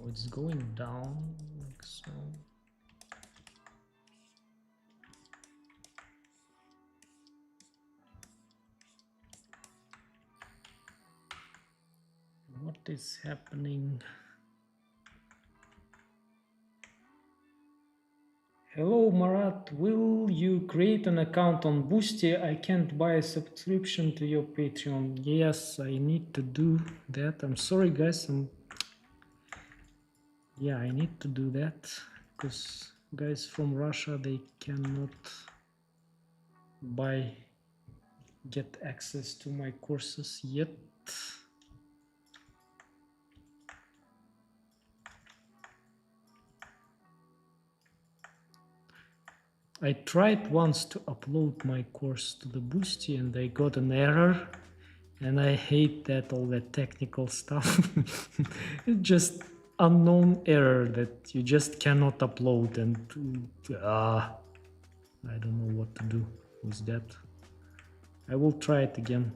Oh, it's going down like so. What is happening? Hello Marat, will you create an account on Boosty? I can't buy a subscription to your Patreon. Yes, I need to do that. I'm sorry guys, yeah, I need to do that because guys from Russia, they cannot get access to my courses yet. I tried once to upload my course to the Boosty and I got an error, and I hate that, all that technical stuff. It's just unknown error that you just cannot upload, and I don't know what to do. with that. I will try it again.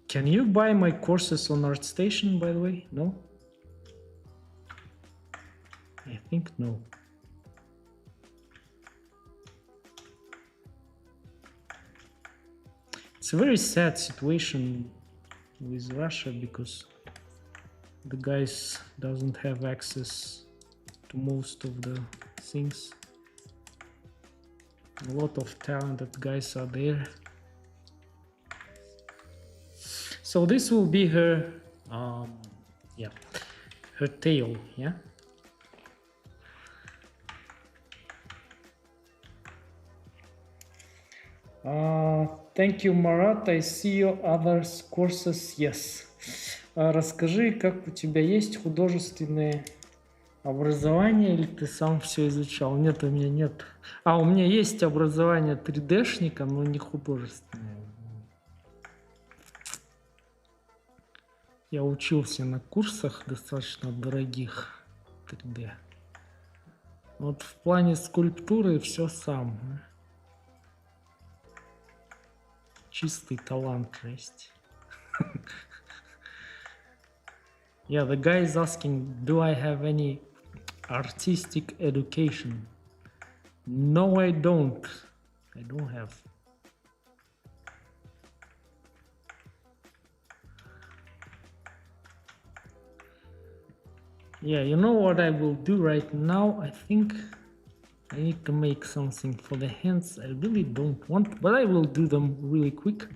Can you buy my courses on ArtStation, by the way? No? I think no. It's a very sad situation with Russia because the guys doesn't have access to most of the things. A lot of talented guys are there. So this will be her, yeah, her tail, yeah. Thank you, Marat. I see your other courses. Yes. Расскажи, как у тебя есть художественное образование или ты сам все изучал? Нет, у меня нет. У меня есть образование 3D-шника, но не художественное. Я учился на курсах достаточно дорогих 3D. Вот в плане скульптуры все сам. Чистый талант есть. Yeah, the guy is asking, do I have any artistic education? No, I don't. I don't have. Yeah, you know what I will do right now? I think I need to make something for the hands. I really don't want, but I will do them really quick.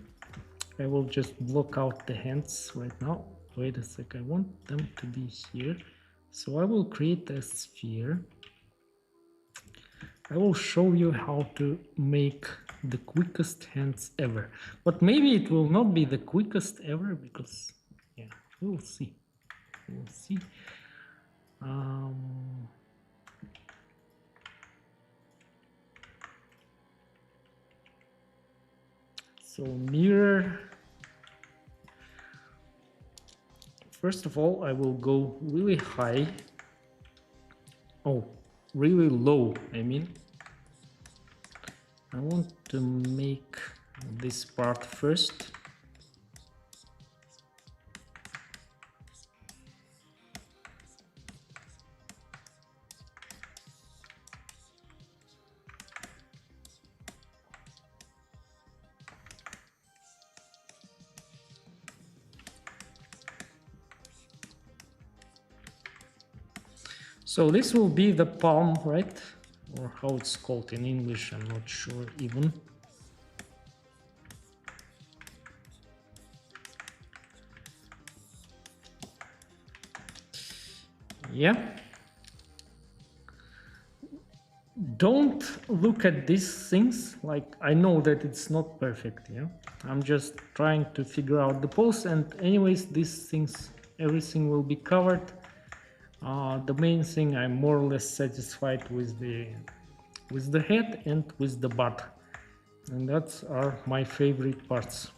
I will just block out the hands right now. Wait a sec, I want them to be here. So I will create a sphere. I will show you how to make the quickest hands ever. But maybe it will not be the quickest ever because, yeah, we'll see. We'll see. So mirror. First of all, I will go really high. Oh, really low, I mean. I want to make this part first. So this will be the palm, right? Or how it's called in English, I'm not sure even. Yeah. Don't look at these things, like I know that it's not perfect, yeah? I'm just trying to figure out the pose, and anyways, these things, everything will be covered. The main thing, I'm more or less satisfied with the head and with the butt, and that's are my favorite parts.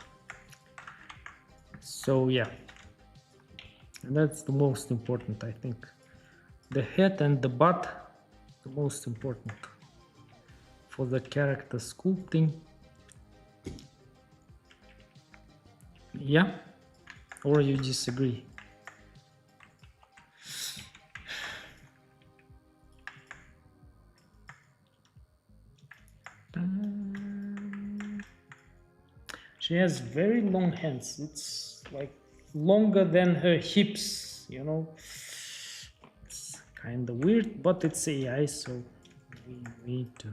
So yeah, and that's the most important, I think. The head and the butt, the most important for the character sculpting. Yeah, or you disagree? She has very long hands. It's like longer than her hips, you know. It's kind of weird, but it's AI, so we need to.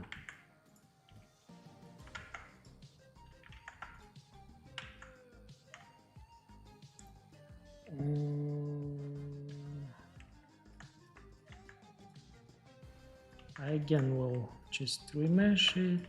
I again will just remesh it.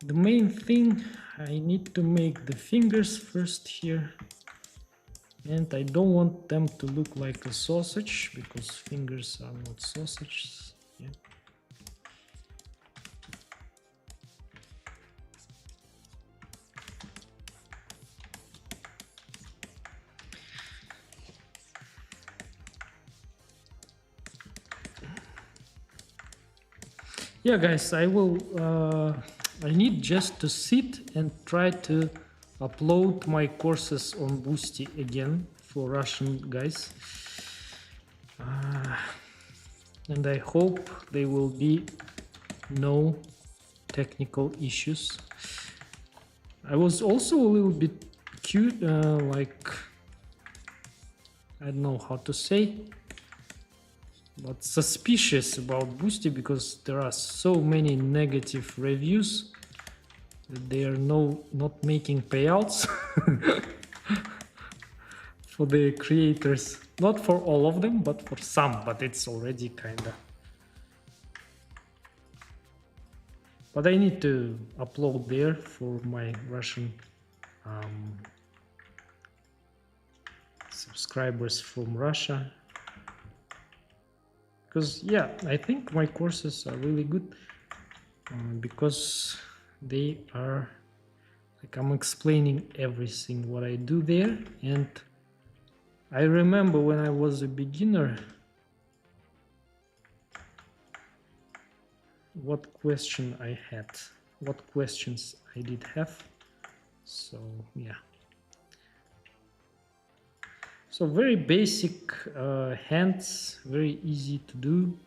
the main thing, I need to make the fingers first here, and I don't want them to look like a sausage because fingers are not sausages. Yeah. Yeah, guys, I need just to sit and try to upload my courses on Boosty again for Russian guys. And I hope there will be no technical issues. I was also a little bit cute, like, I don't know how to say, but suspicious about Boosty because there are so many negative reviews that they are not making payouts for the creators. Not for all of them, but for some, but it's already kinda. But I need to upload there for my Russian subscribers from Russia. Because yeah, I think my courses are really good because they are like, I'm explaining everything what I do there. And I remember when I was a beginner, what question I had, what questions I did have. So yeah, so very basic hands, very easy to do,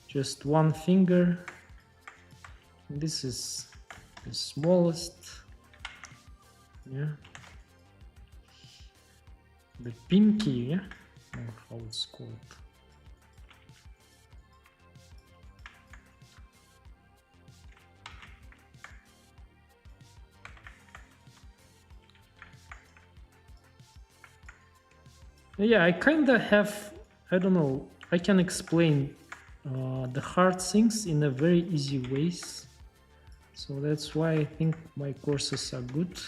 just one finger. This is the smallest, yeah, the pinky, yeah, or how it's called. Yeah, I kind of have, I don't know, I can explain the hard things in a very easy ways. So that's why I think my courses are good.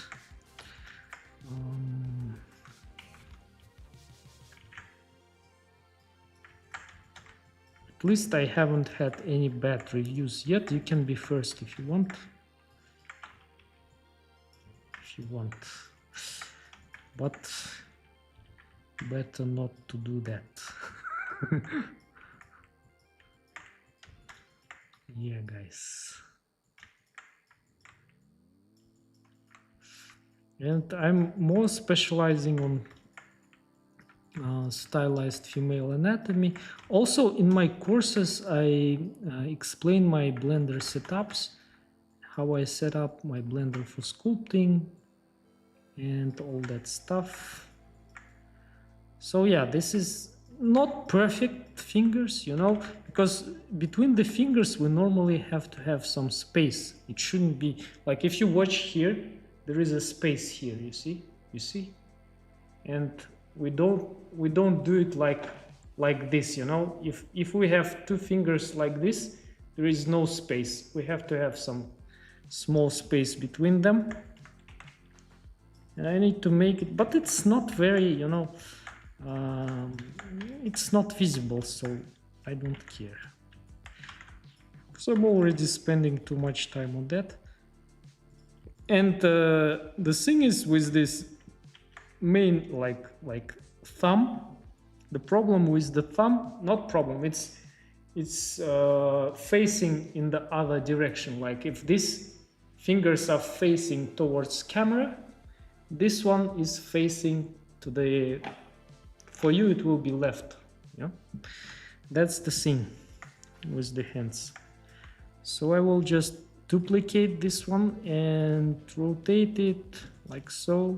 At least I haven't had any bad reviews yet. You can be first if you want. If you want. But better not to do that. Yeah, guys. And I'm more specializing on stylized female anatomy. Also in my courses I explain my Blender setups, how I set up my Blender for sculpting and all that stuff. So yeah, this is not perfect fingers, you know, because between the fingers we normally have to have some space. It shouldn't be like, if you watch here, there is a space here, you see, and we don't do it like this, you know. If we have two fingers like this, there is no space. We have to have some small space between them, and I need to make it, but it's not very, you know, it's not visible, so I don't care. So I'm already spending too much time on that. And the thing is with this main like thumb, the problem with the thumb, not problem, it's facing in the other direction. Like if these fingers are facing towards camera, this one is facing to the, for you it will be left. Yeah, that's the thing with the hands. So I will just duplicate this one and rotate it like so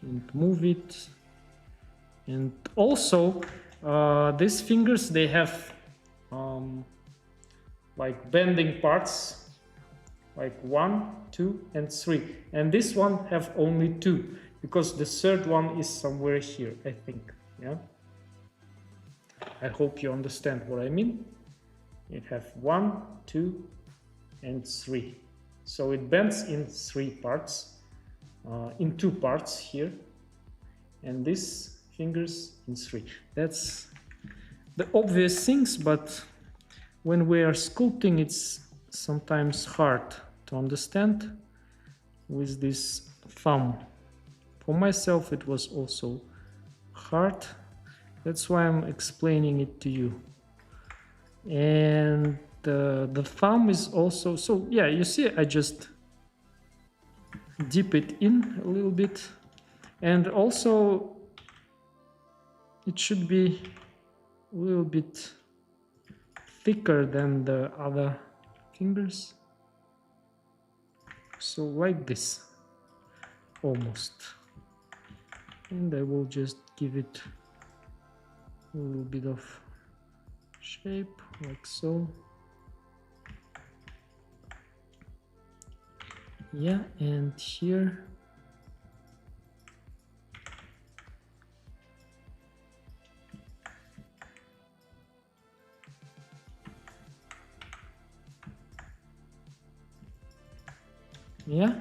and move it. And also these fingers, they have like bending parts, like 1, 2 and 3, and this one have only 2 because the third one is somewhere here, I think. Yeah, I hope you understand what I mean. It have 1, 2 and 3. So it bends in 3 parts, in 2 parts here, and these fingers in 3. That's the obvious things, but when we are sculpting, it's sometimes hard to understand with this thumb. For myself, it was also hard. That's why I'm explaining it to you. And the thumb is also, so yeah, you see, I just dip it in a little bit, and also it should be a little bit thicker than the other fingers, so like this almost, and I will just give it a little bit of shape like so. Yeah, and here yeah,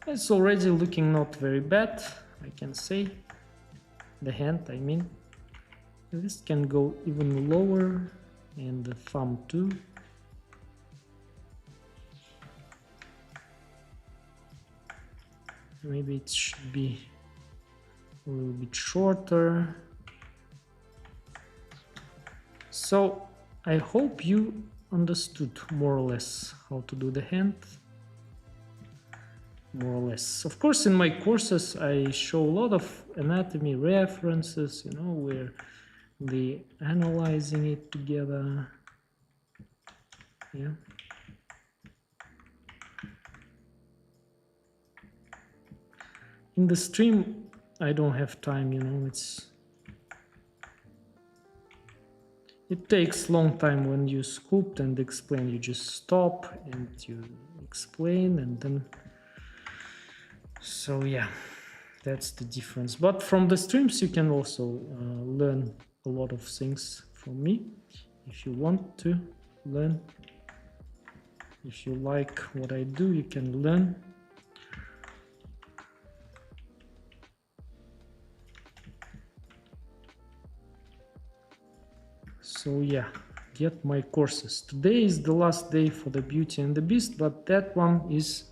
it's already looking not very bad, I can say. The hand, I mean. This can go even lower, and the thumb too. Maybe it should be a little bit shorter. So I hope you understood more or less how to do the hand. More or less. Of course, in my courses, I show a lot of anatomy references, you know, where they analyzing it together. Yeah. In the stream, I don't have time, you know, it takes long time when you sculpt and explain. You just stop and you explain, and then, so yeah, that's the difference. But from the streams you can also learn a lot of things from me if you want to learn. If you like what I do, you can learn. So yeah, get my courses. Today is the last day for the Beauty and the Beast, but that one is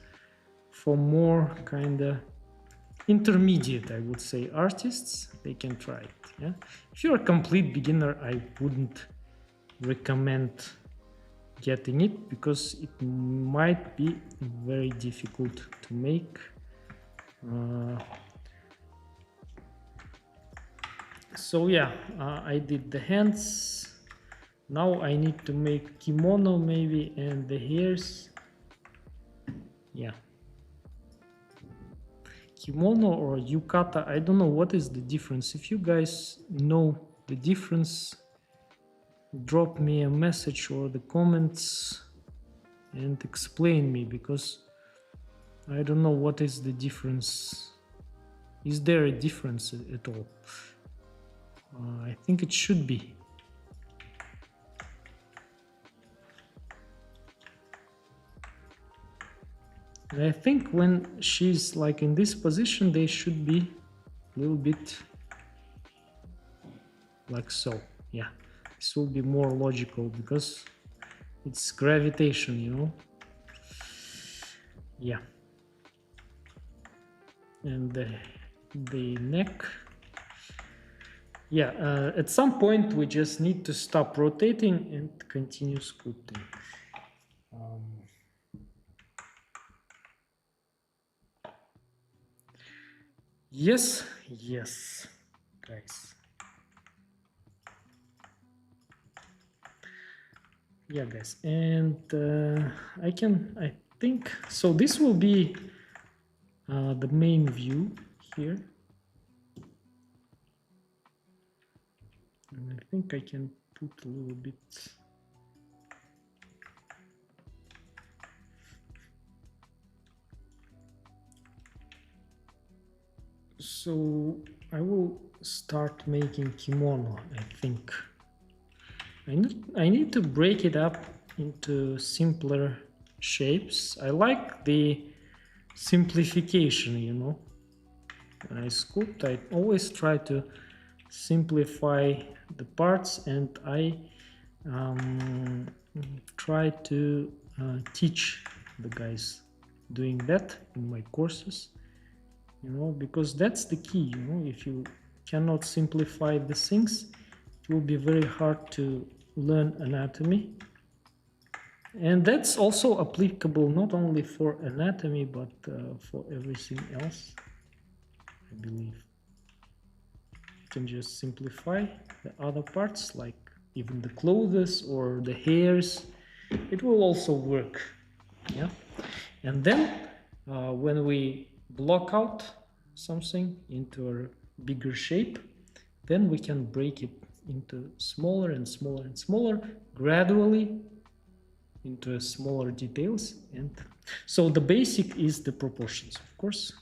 for more kind of intermediate, I would say, artists. They can try it. Yeah, if you're a complete beginner, I wouldn't recommend getting it because it might be very difficult to make. So yeah, I did the hands. Now I need to make kimono maybe, and the hairs. Yeah, kimono or yukata, I don't know what is the difference. If you guys know the difference, drop me a message or the comments and explain me, because I don't know what is the difference. Is there a difference at all? I think it should be. And I think when she's like in this position, they should be a little bit like so. Yeah, this will be more logical because it's gravitation, you know. Yeah. And the neck. Yeah, at some point we just need to stop rotating and continue sculpting. Yes, yes, guys. Yeah, guys, and I think, so this will be the main view here. And I think I can put a little bit. So I will start making kimono, I think. I need to break it up into simpler shapes. I like the simplification, you know. When I sculpt, I always try to simplify the parts, and I try to teach the guys doing that in my courses, you know, because that's the key, you know. If you cannot simplify the things, it will be very hard to learn anatomy. And that's also applicable not only for anatomy, but for everything else, I believe. You can just simplify the other parts, like even the clothes or the hairs. It will also work. Yeah. And then when we block out something into a bigger shape, then we can break it into smaller and smaller and smaller, gradually into smaller details. And so the basic is the proportions, of course.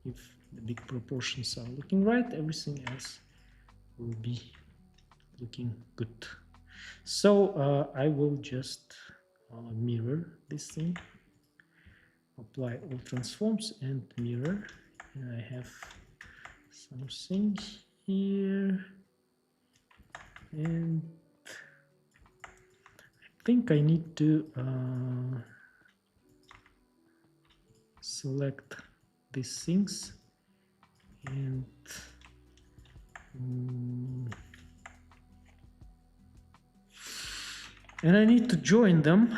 If the big proportions are looking right, everything else will be looking good. So I will just mirror this thing, apply all transforms and mirror, and I have something here, and I think I need to select these things and I need to join them,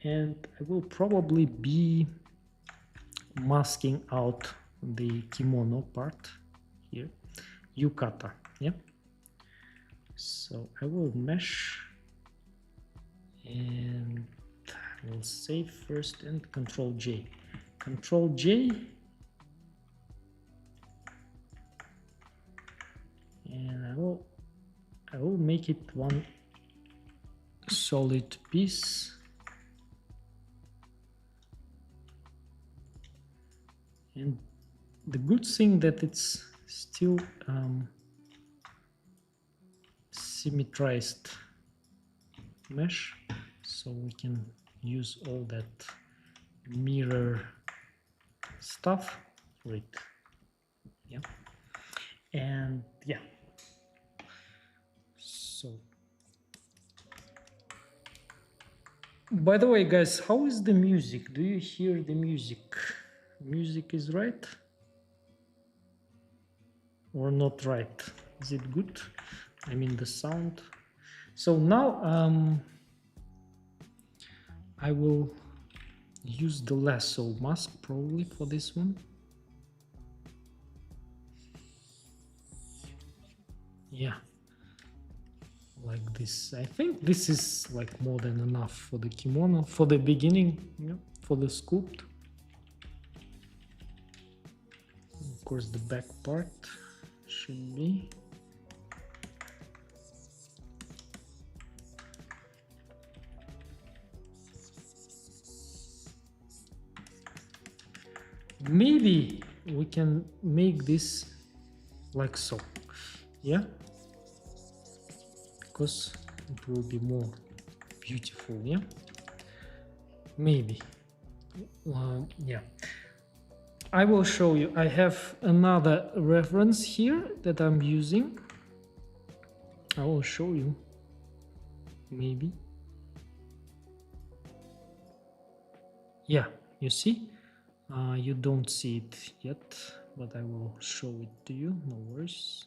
and I will probably be masking out the kimono part here, Yukata. Yeah. So I will mesh and we'll save first and Control J. Control J, and I will make it one solid piece. And the good thing that it's still symmetrized mesh, so we can use all that mirror stuff for it. Yeah. And yeah, so by the way, guys, how is the music? Do you hear the music? Music is right or not right? Is it good? I mean the sound. So now I will use the lasso mask probably for this one. Yeah, like this. I think this is like more than enough for the kimono, for the beginning, yeah, for the sculpt. Of course, the back part should be. Maybe we can make this like so, yeah, because it will be more beautiful. Yeah, maybe. Yeah, I will show you. I have another reference here that I'm using. I will show you. Maybe. Yeah, you see. You don't see it yet, but I will show it to you. No worries.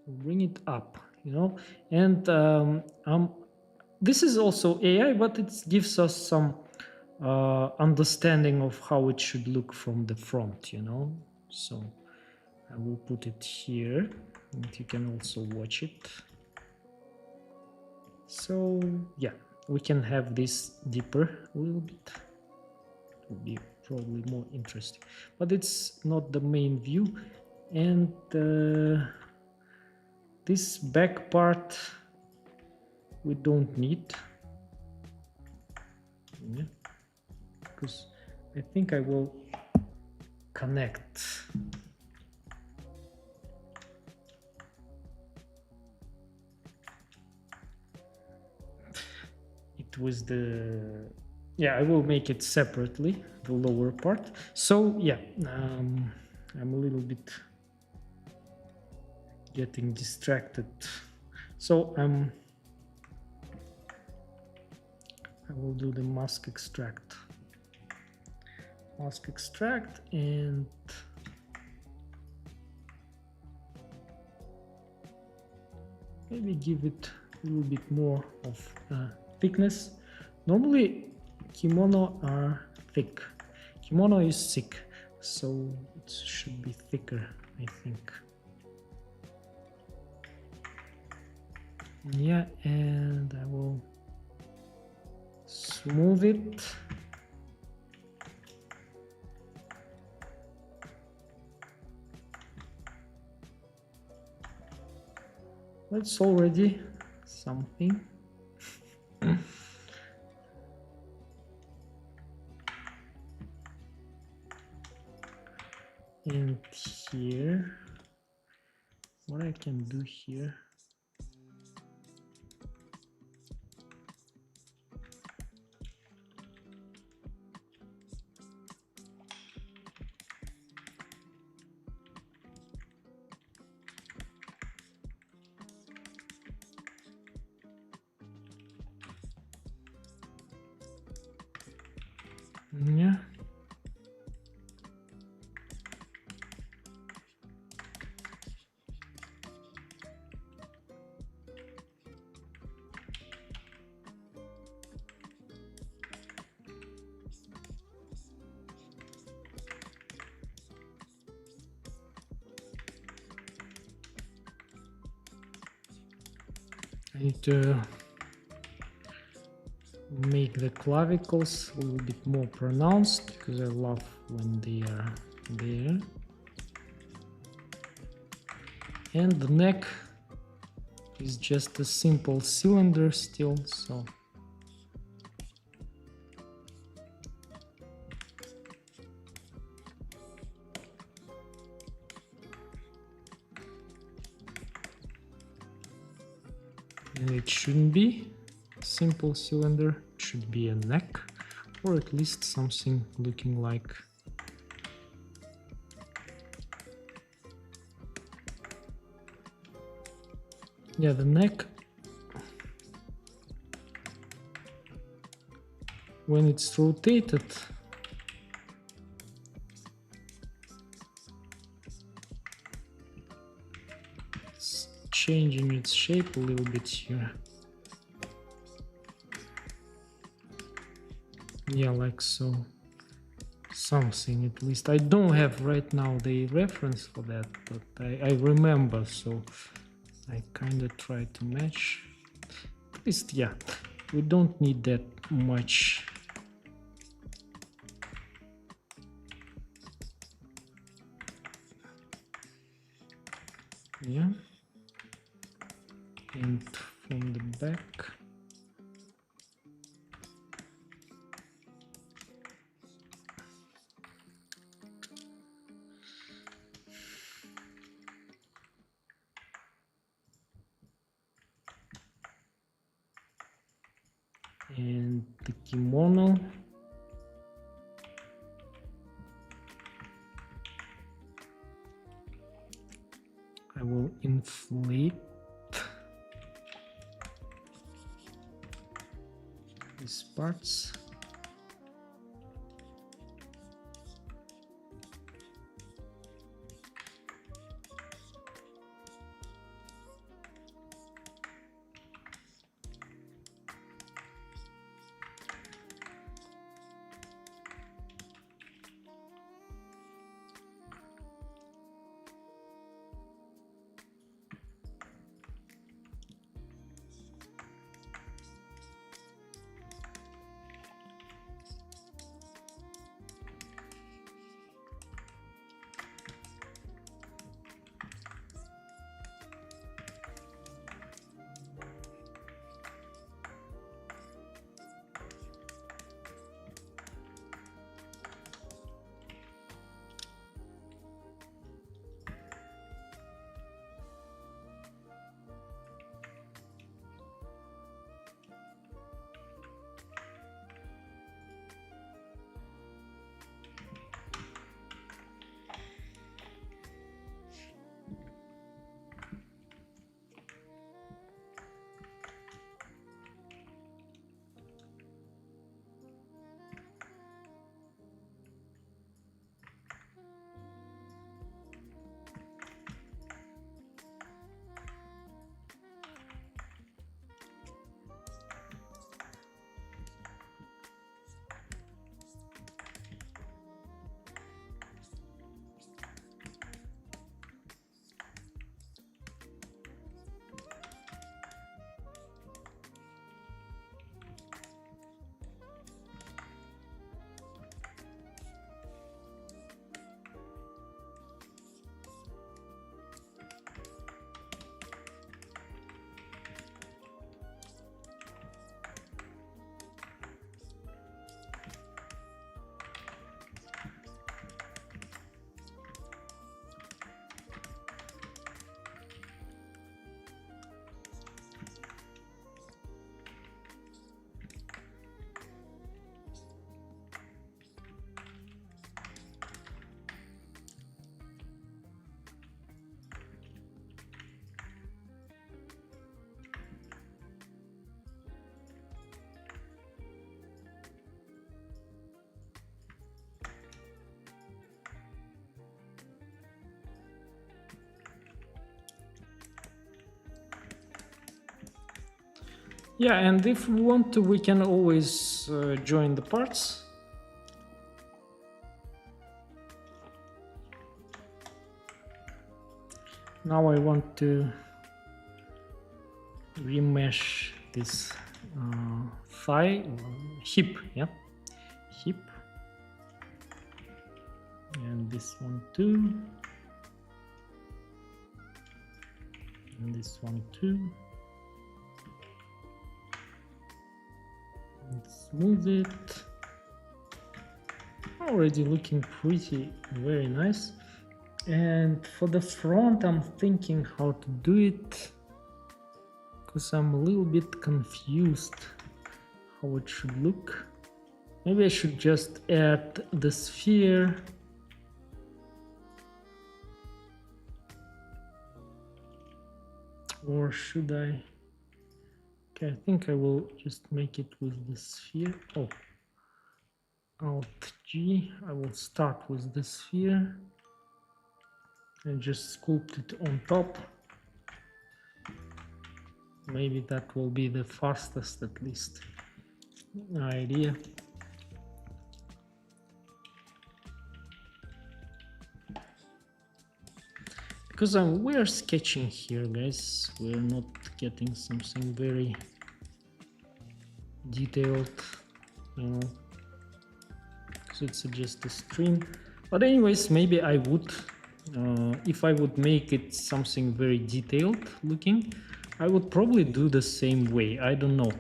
We'll bring it up, you know. And this is also AI, but it gives us some understanding of how it should look from the front, you know. So I will put it here, and you can also watch it. So yeah, we can have this deeper a little bit. It will be probably more interesting, but it's not the main view. And this back part we don't need, yeah, because I think I will connect. It it with the, yeah, I will make it separately, the lower part. So yeah, I'm a little bit getting distracted. So I will do the mask extract and maybe give it a little bit more of thickness. Normally kimono are thick. Kimono is thick, so it should be thicker, I think. Yeah, and I will smooth it. That's already something. And here, what I can do here, yeah. I need to make the clavicles a little bit more pronounced because I love when they are there. And the neck is just a simple cylinder still, so and it shouldn't be a simple cylinder, it should be a neck, or at least something looking like yeah, the neck, when it's rotated, it's changing its shape a little bit here. Yeah, like so. Something at least. I don't have right now the reference for that, but I remember, so I kind of try to match. At least, yeah, we don't need that much. Yeah. And from the back. And the kimono. I will inflate these parts. Yeah, and if we want to, we can always join the parts. Now I want to remesh this thigh, hip, yeah, hip, and this one too, and this one too. And smooth it. Already looking pretty, very nice. And for the front, I'm thinking how to do it, because I'm a little bit confused how it should look. Maybe I should just add the sphere. Or should I? Okay, I think I will just make it with the sphere. Oh, Alt G. I will start with the sphere and just sculpt it on top. Maybe that will be the fastest, at least, idea. Because we're sketching here, guys. We're not getting something very detailed, you know, because it's just a stream. But anyways, maybe I would, if I would make it something very detailed looking, I would probably do the same way. I don't know,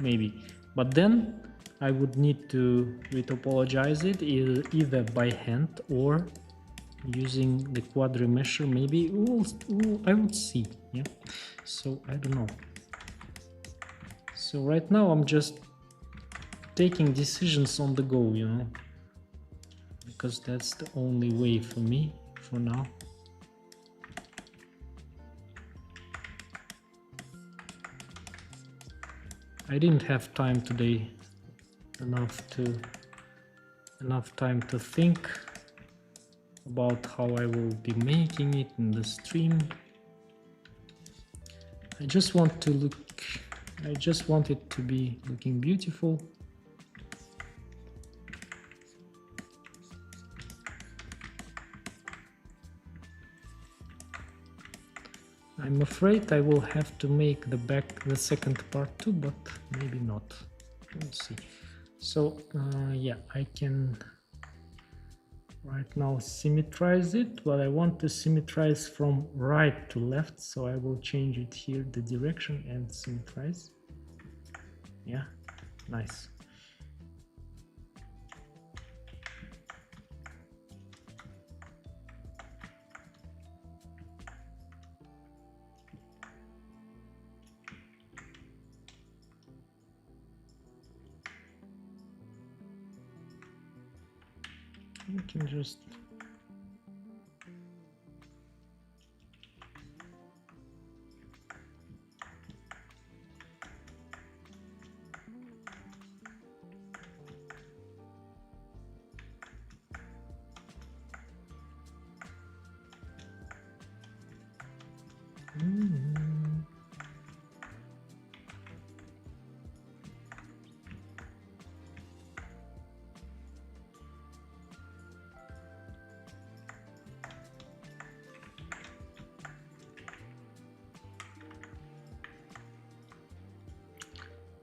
maybe. But then I would need to retopologize it either by hand or using the quad remesher. Maybe I would see, yeah. So I don't know. So right now I'm just taking decisions on the go, you know, because that's the only way for me for now. I didn't have time today, enough time to think about how I will be making it in the stream. I just want it to be looking beautiful. I'm afraid I will have to make the second part too, but maybe not. Let's see. So yeah, I can right now symmetrize it, but I want to symmetrize from right to left, so I will change it here, the direction, and symmetrize. Yeah, nice. We can just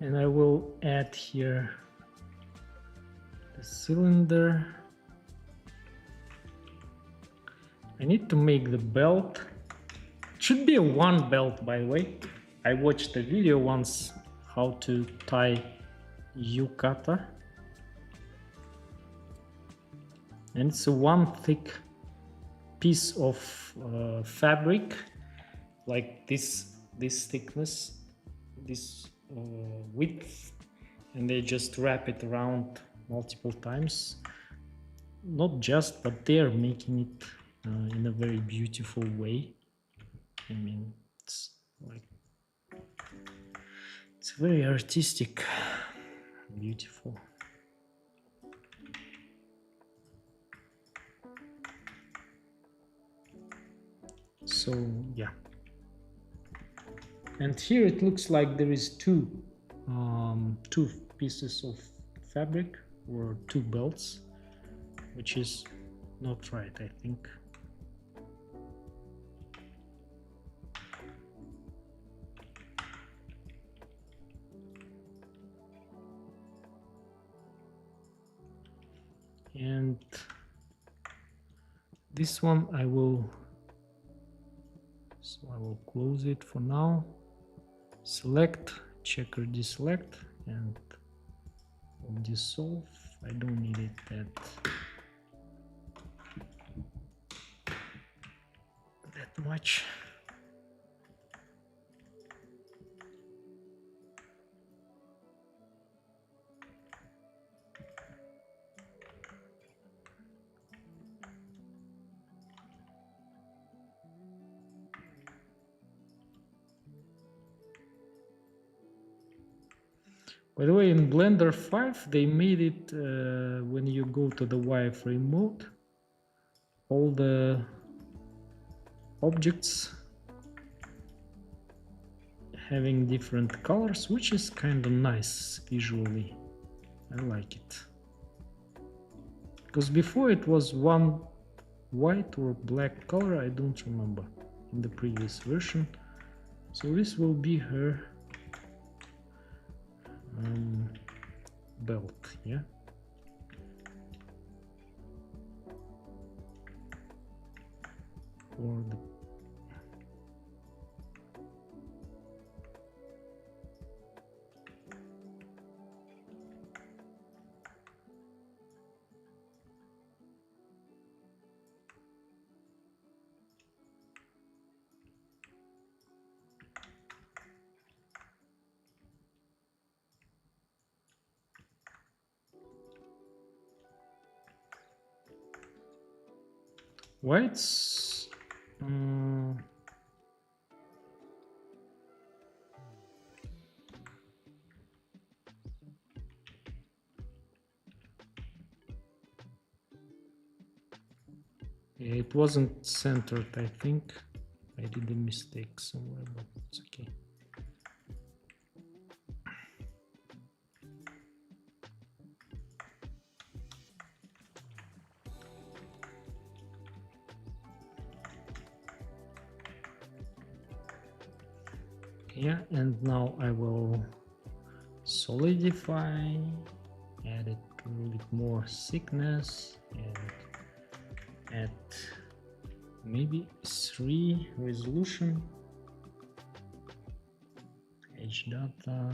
and I will add here the cylinder. I need to make the belt. It should be a one belt, by the way. I watched a video once how to tie Yukata, and it's a one thick piece of fabric, like this thickness, this width, and they just wrap it around multiple times. Not just, but they're making it in a very beautiful way. I mean, it's like, it's very artistic, beautiful. So yeah. And here it looks like there is two pieces of fabric or two belts, which is not right, I think. And this one I will close it for now, select, checker deselect, and dissolve. I don't need it that much. By the way, in Blender 5, they made it when you go to the wireframe mode, all the objects having different colors, which is kind of nice visually. I like it. Because before it was one white or black color, I don't remember, in the previous version. So this will be her belt, yeah. Or the whites. It wasn't centered, I think. I did a mistake somewhere, but it's okay. Yeah, and now I will solidify, add it a little bit more thickness, and add maybe 3 resolution, edge data.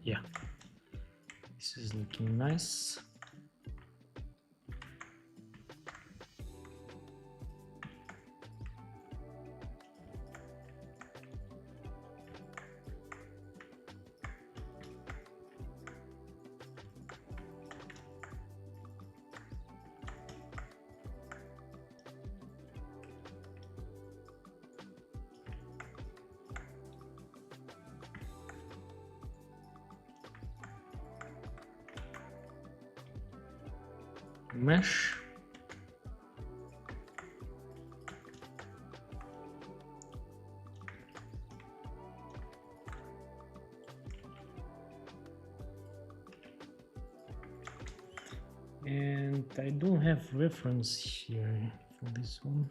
Yeah, this is looking nice. Mesh. And I don't have reference here for this one.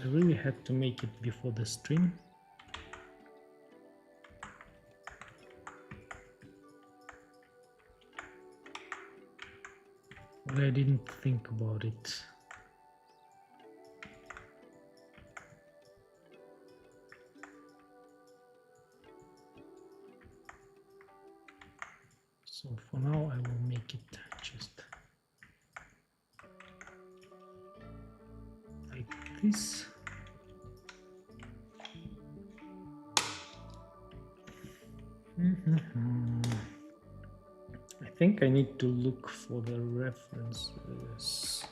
I really had to make it before the stream. But I didn't think about it. So for now I will make it just like this. I think I need to look for the references.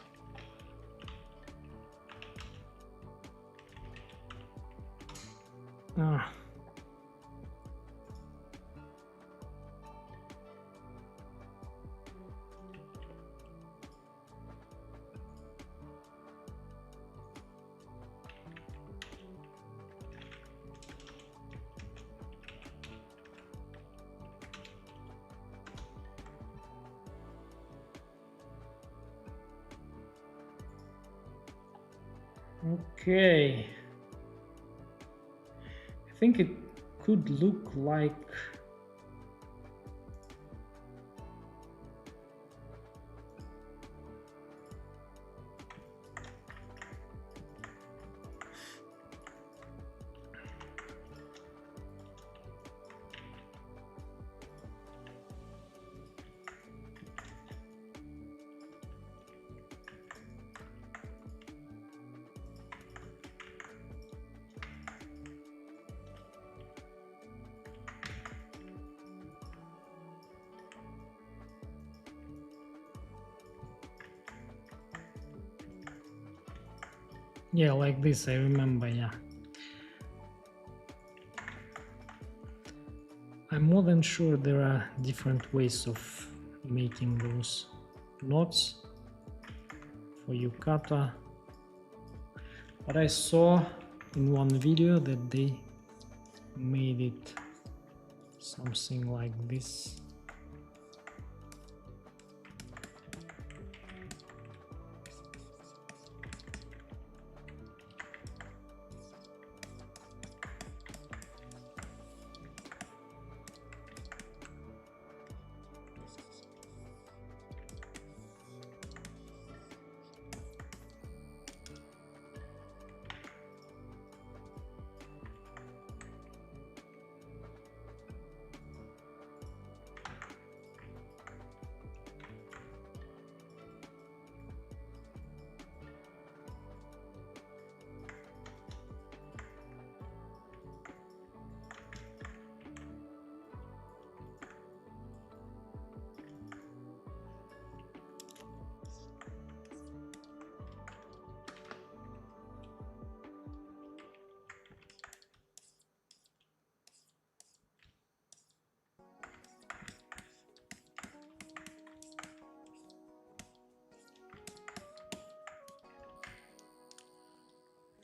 Ah. Okay, I think it could look like yeah, like this, I remember, yeah. I'm more than sure there are different ways of making those knots for Yukata, but I saw in one video that they made it something like this.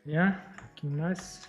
Yeah, looking nice.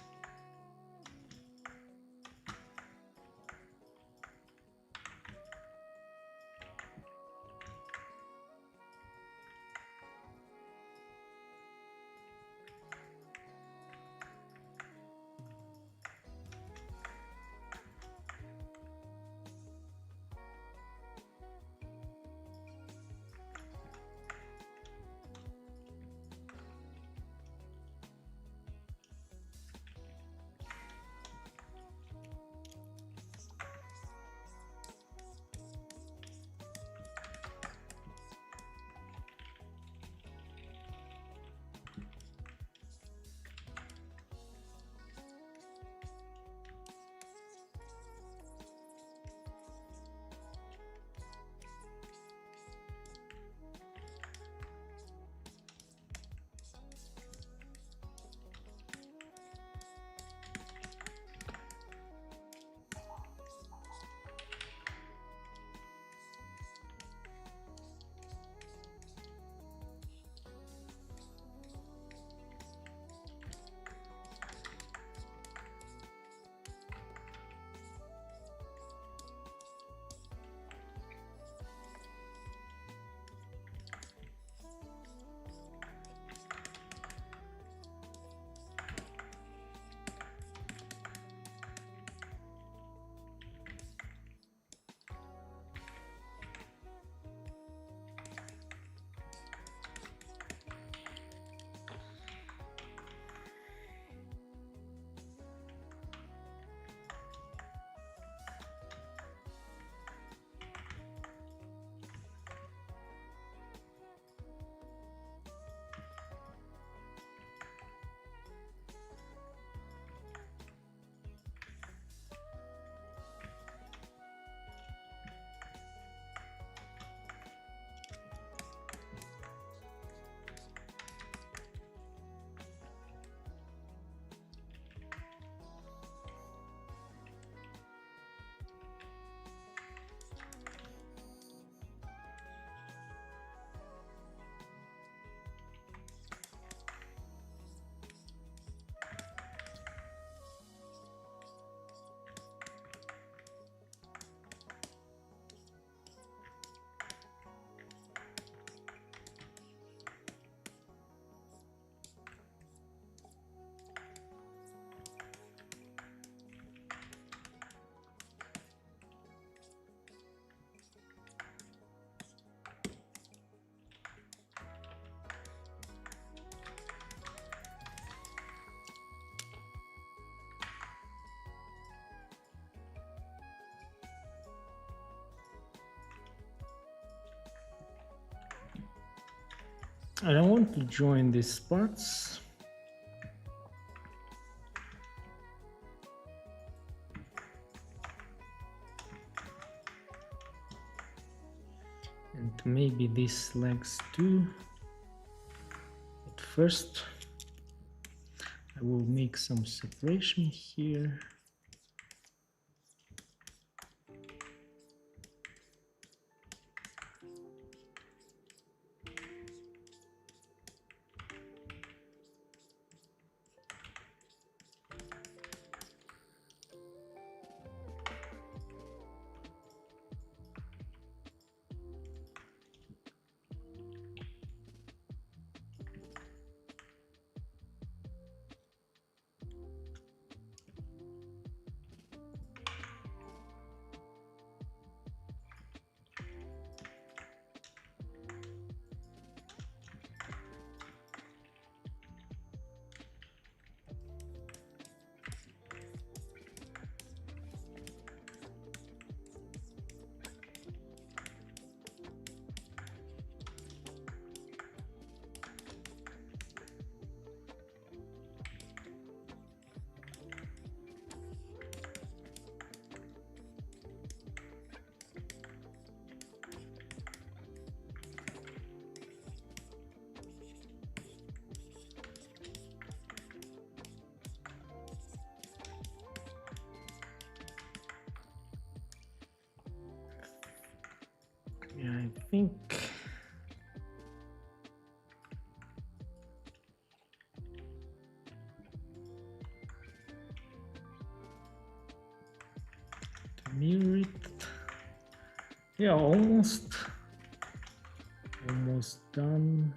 I don't want to join these parts. And maybe these legs too. But first, I will make some separation here. Yeah, I think to mirror it. Yeah, almost done.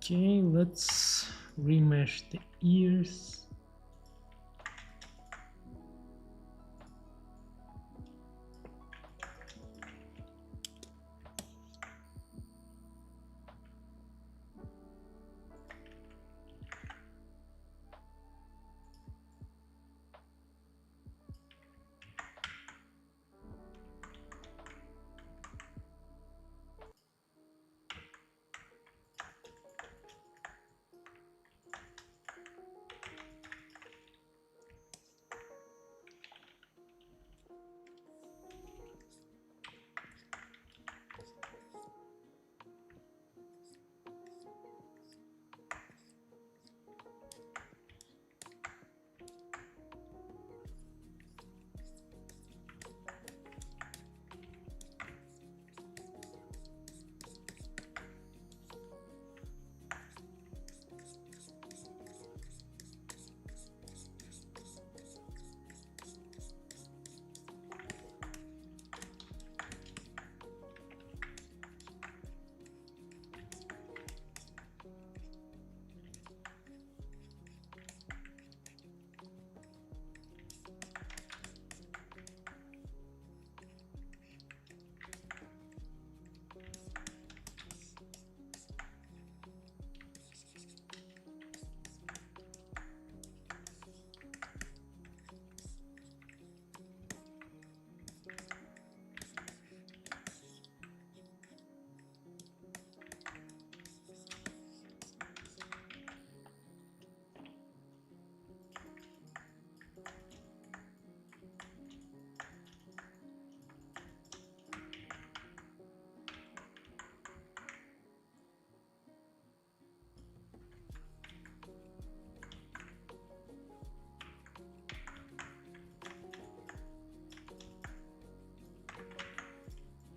Okay, let's remesh the ears.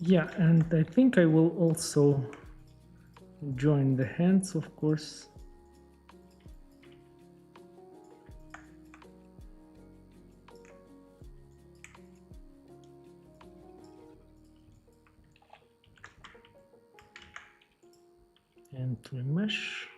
Yeah, and I think I will also join the hands, of course. And remesh.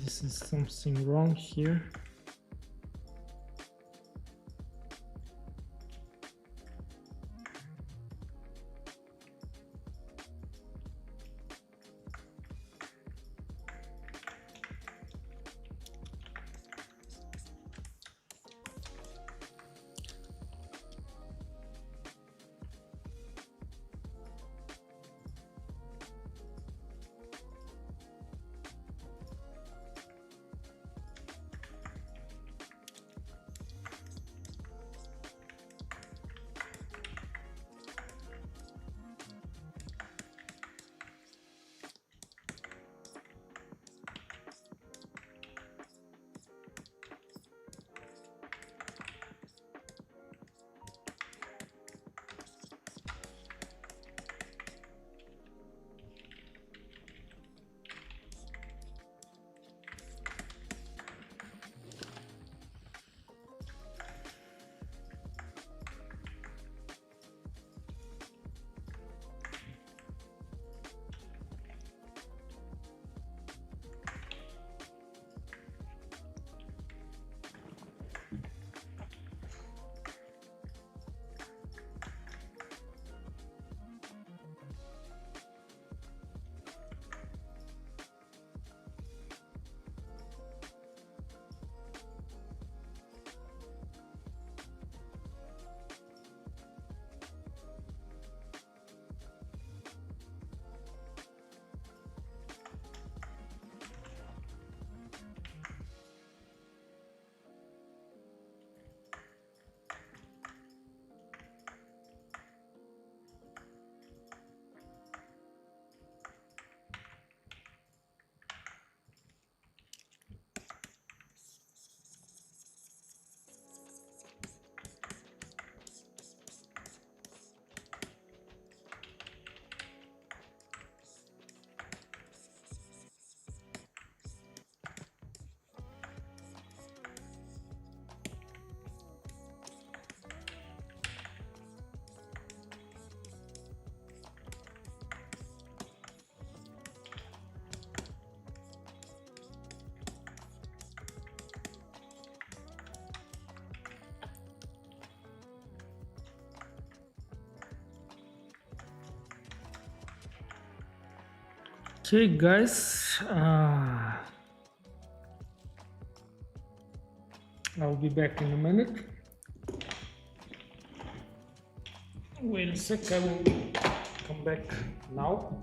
This is something wrong here. Okay, guys, I'll be back in a minute. Wait a sec, I will come back now.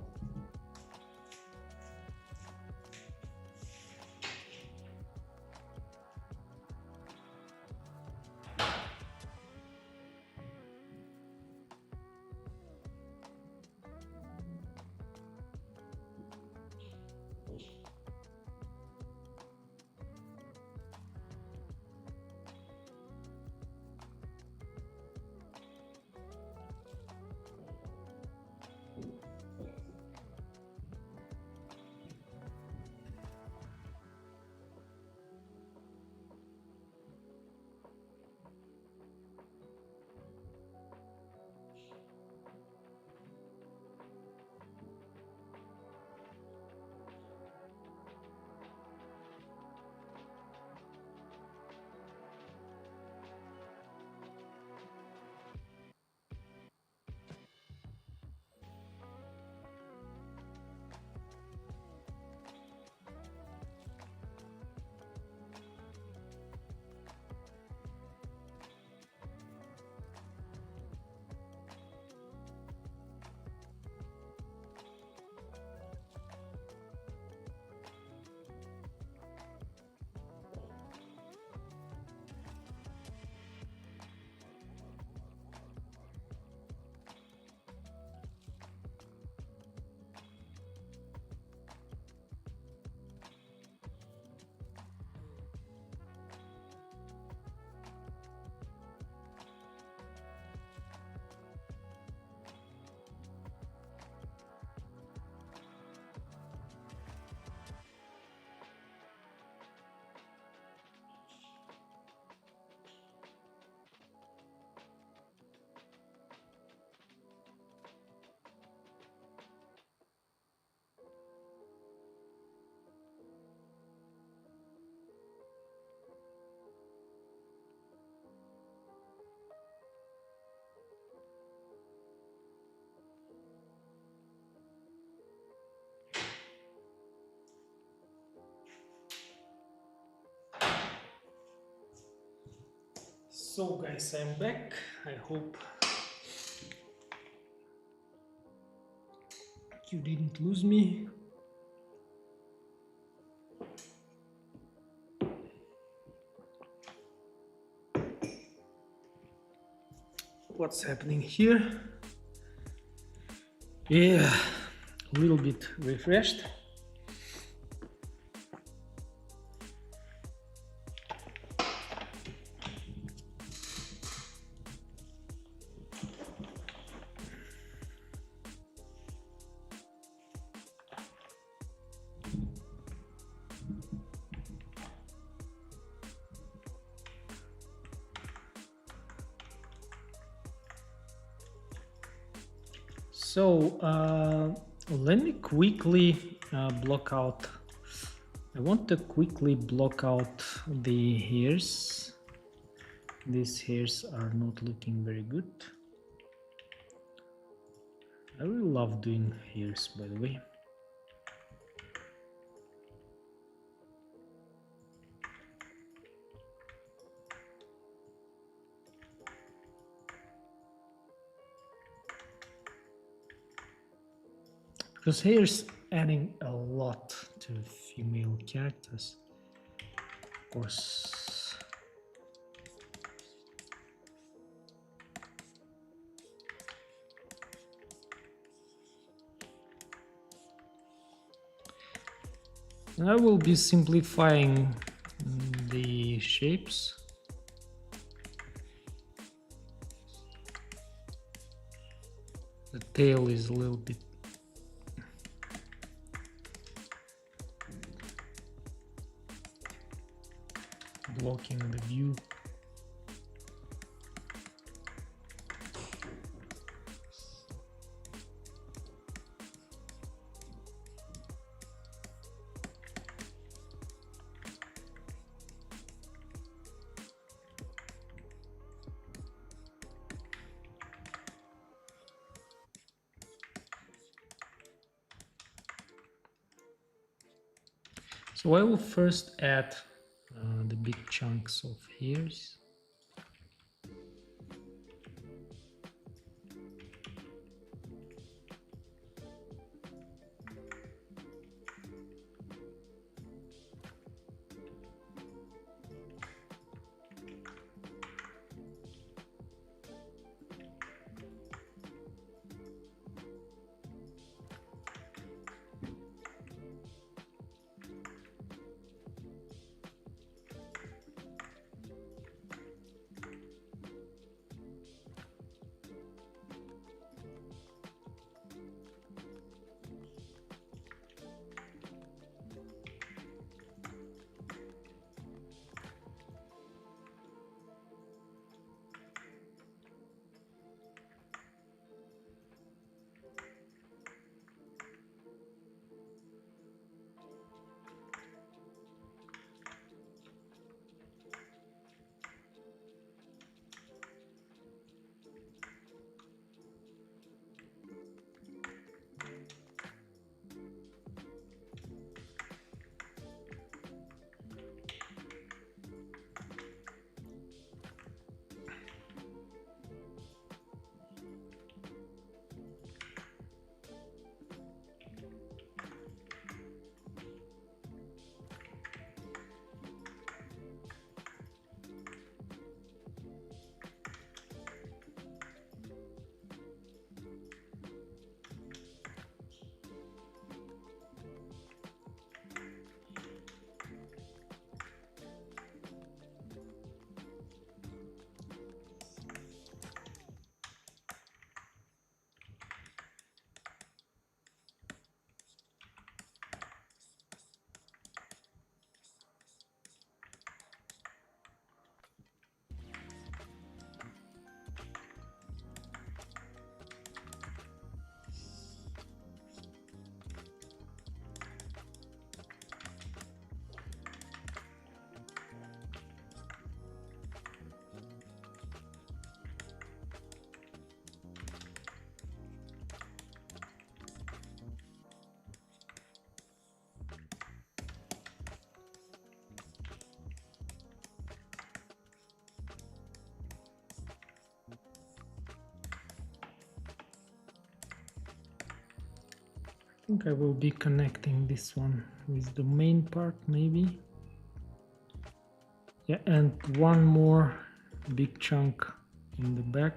So guys, I'm back. I hope you didn't lose me. What's happening here? Yeah, a little bit refreshed. So let me quickly block out. I want to quickly block out the hairs. These hairs are not looking very good. I really love doing hairs, by the way. Because hairs adding a lot to female characters. Of course. I will be simplifying the shapes. The tail is a little bit blocking the view. So I will first add the big chunks of hairs. think I will be connecting this one with the main part maybe. Yeah, and one more big chunk in the back.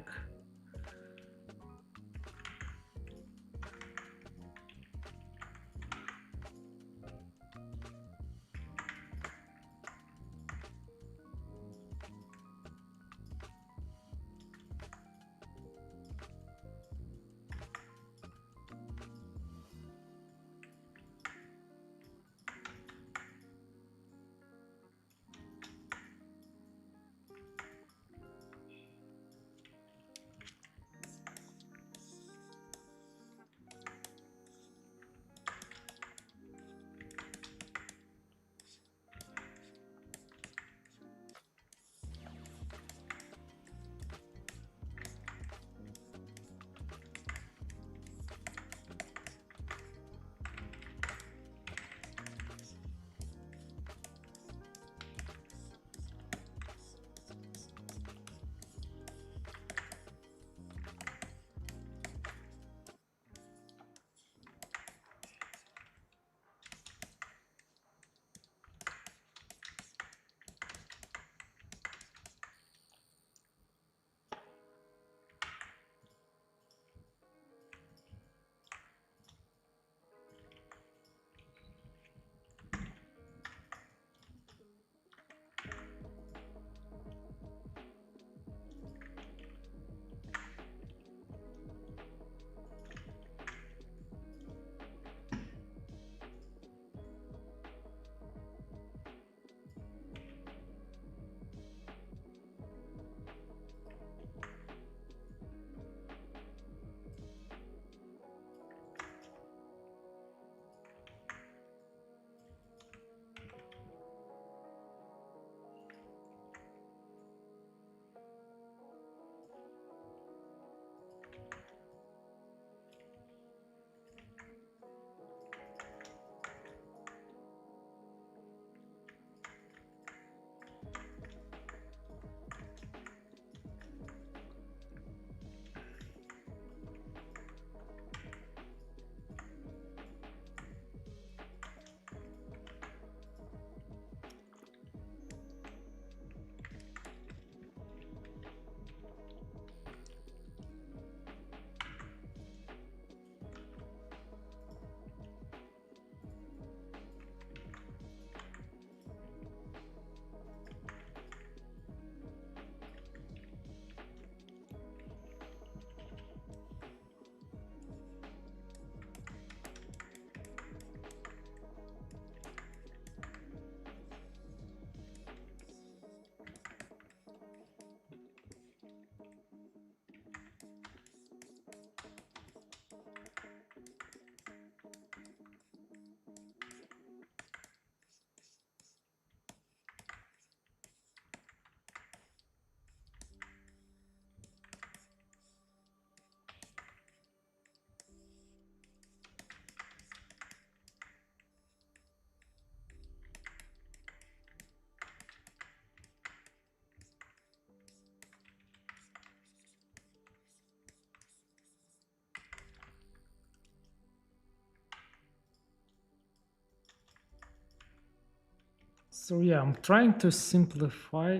So yeah, I'm trying to simplify,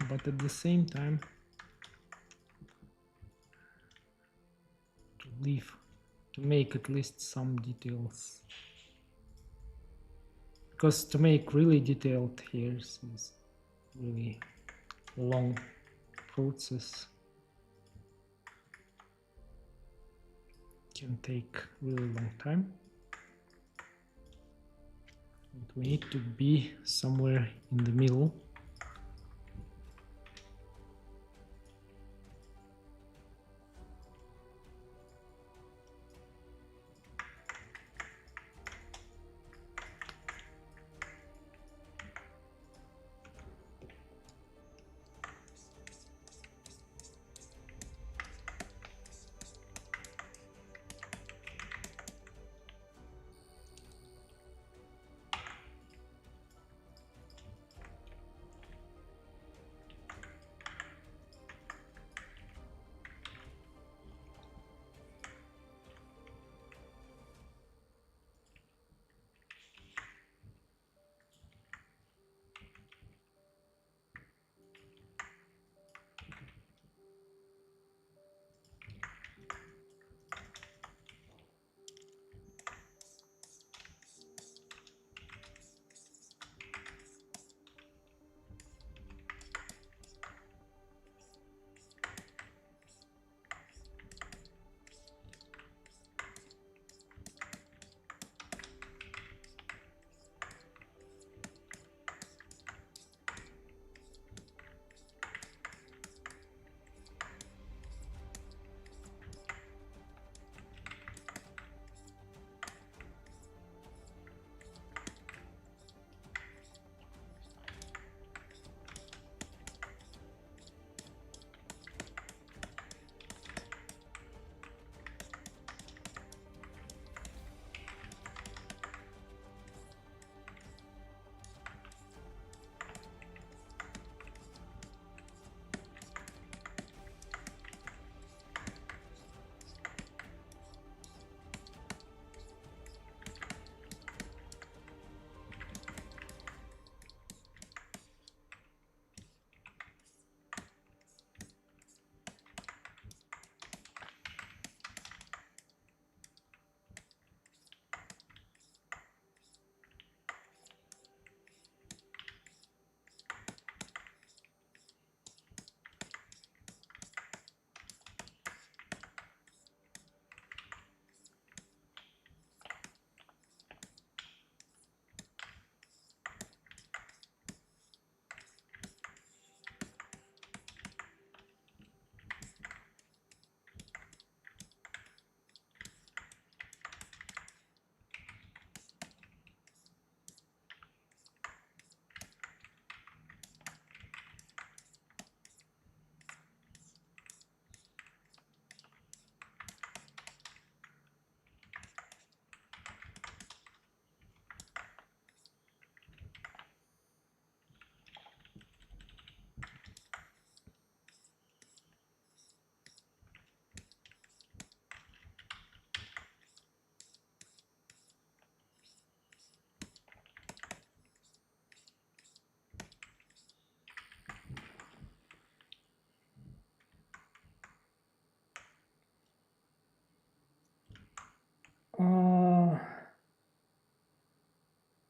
but at the same time to make at least some details. Because to make really detailed hairs is really long process. Can take really long time. And we need to be somewhere in the middle.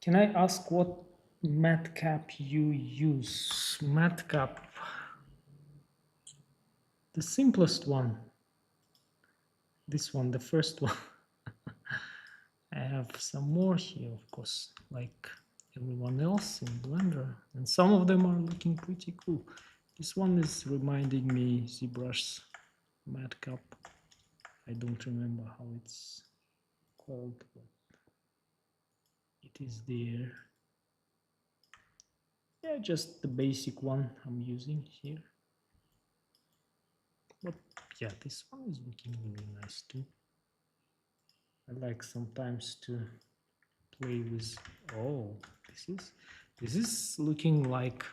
Can I ask what matcap you use? Matcap, the simplest one. This one, the first one. I have some more here, of course, like everyone else in Blender, and some of them are looking pretty cool. This one is reminding me ZBrush's matcap. I don't remember how it's called, but it is there. Yeah, just the basic one I'm using here. But yeah, this one is looking really nice too. I like sometimes to play with. Oh, this is looking like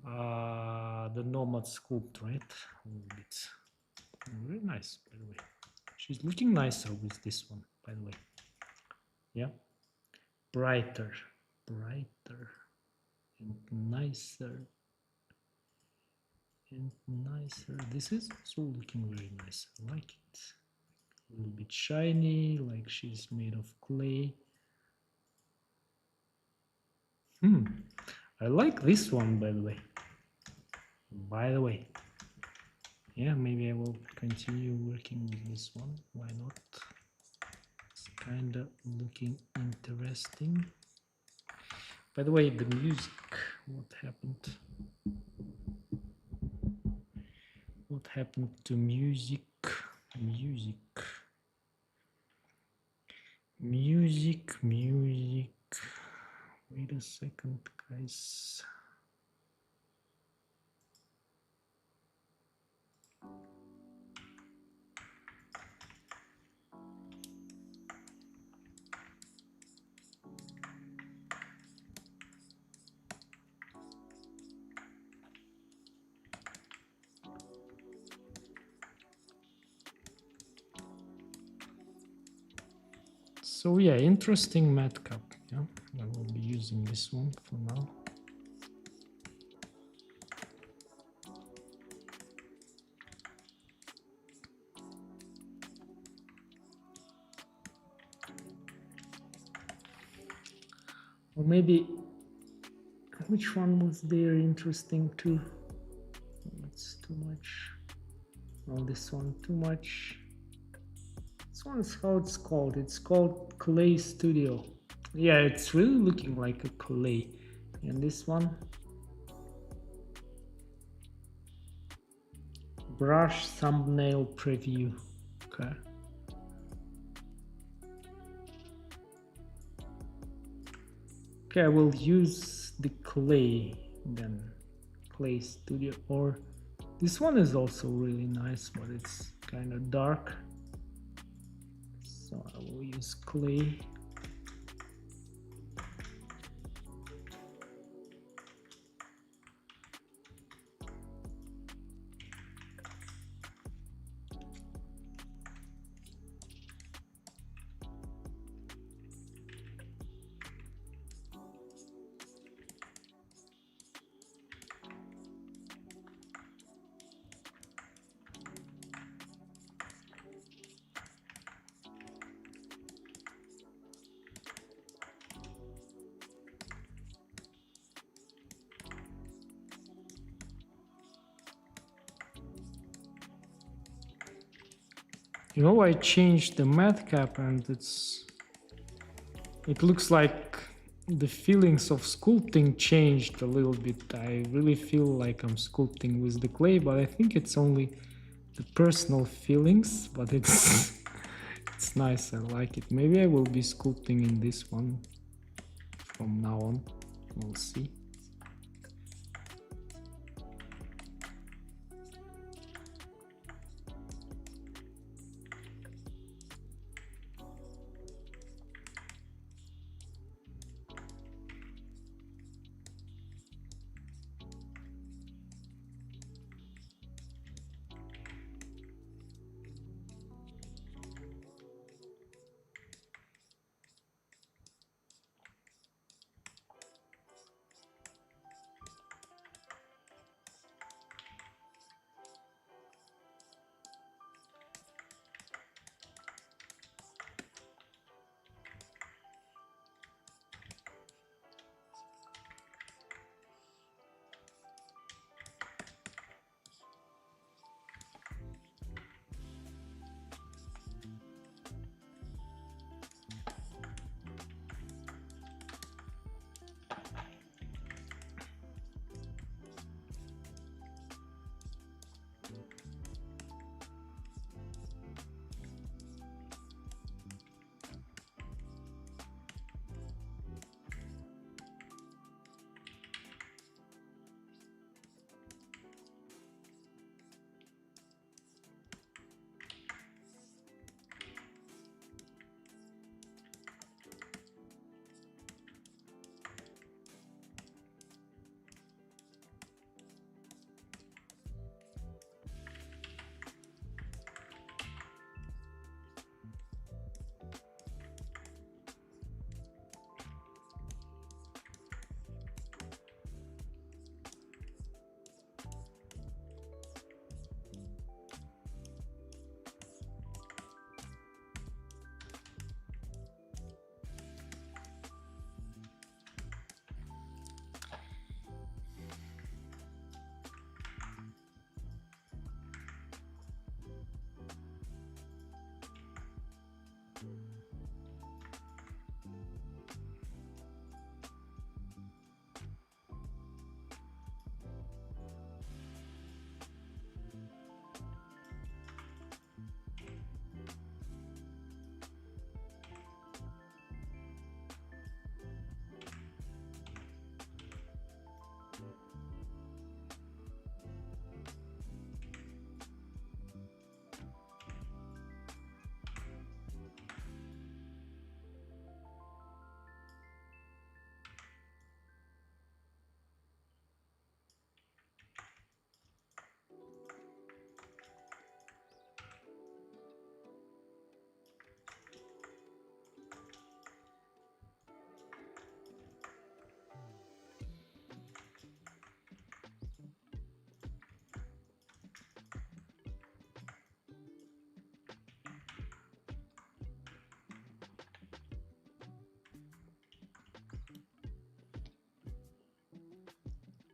the Nomad Sculpt, right? A little bit. Very nice, by the way. She's looking nicer with this one, by the way. Yeah, brighter and nicer and nicer. This is also looking very nice. I like it. A little bit shiny, like she's made of clay. I like this one, by the way. Yeah, maybe I will continue working with this one. Why not? It's kind of looking interesting. By the way, the music, what happened? What happened to music? Music. Wait a second, guys. So yeah, interesting matcap. Yeah, I will be using this one for now. Or maybe, which one was there interesting too? That's too much. Oh, this one too much. This one is how it's called. It's called Clay Studio. Yeah, it's really looking like a clay. And this one, brush thumbnail preview. Okay. Okay, I will use the clay then. Clay Studio, or this one is also really nice, but it's kind of dark. So I will use clay. You know, I changed the matcap and it looks like the feelings of sculpting changed a little bit. I really feel like I'm sculpting with the clay, but I think it's only the personal feelings, but it's it's nice. I like it. Maybe I will be sculpting in this one from now on. We'll see.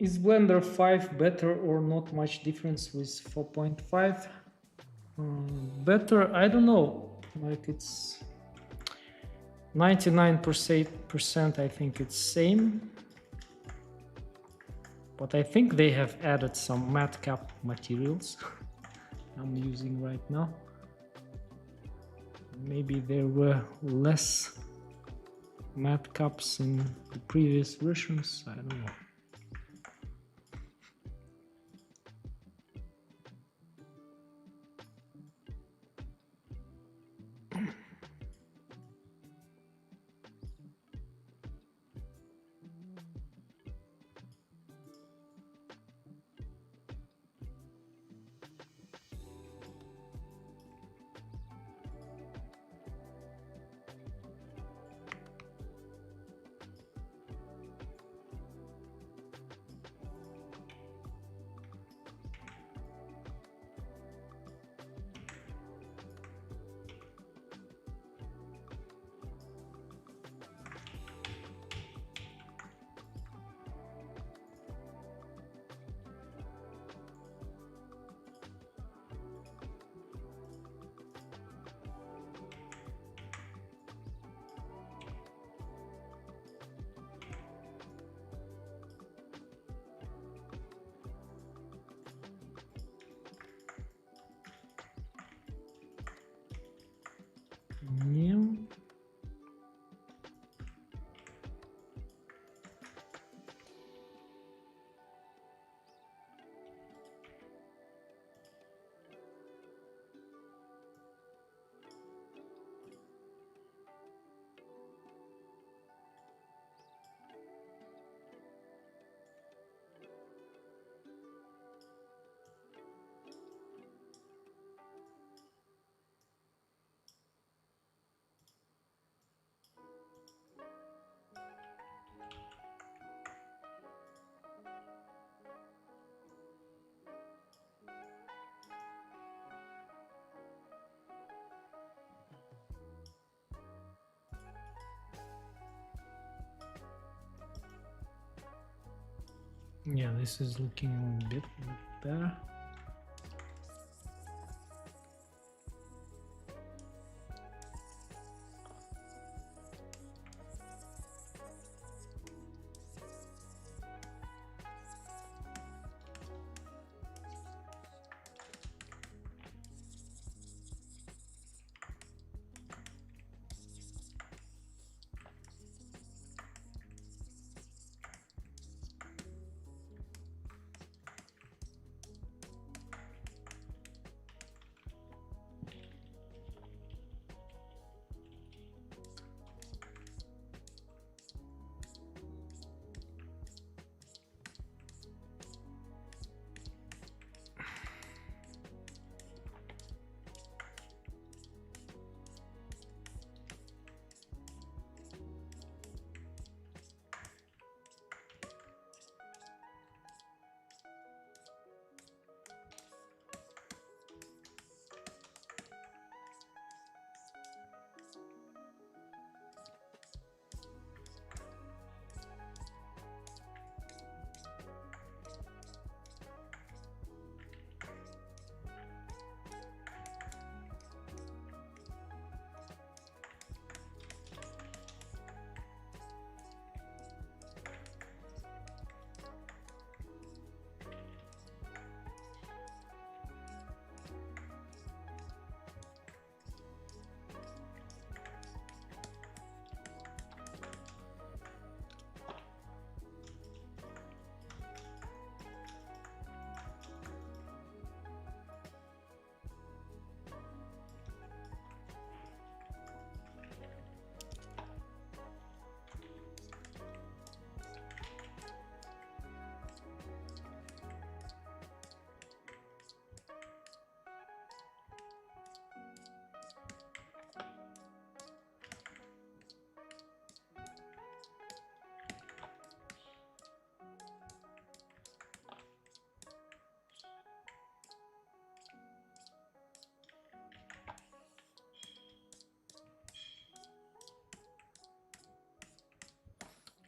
Is Blender 5 better or not much difference with 4.5? Better, I don't know. Like it's 99% I think it's same. But I think they have added some matte cap materials I'm using right now. Maybe there were less matte caps in the previous versions, I don't know. Yeah. Yeah, this is looking a bit better.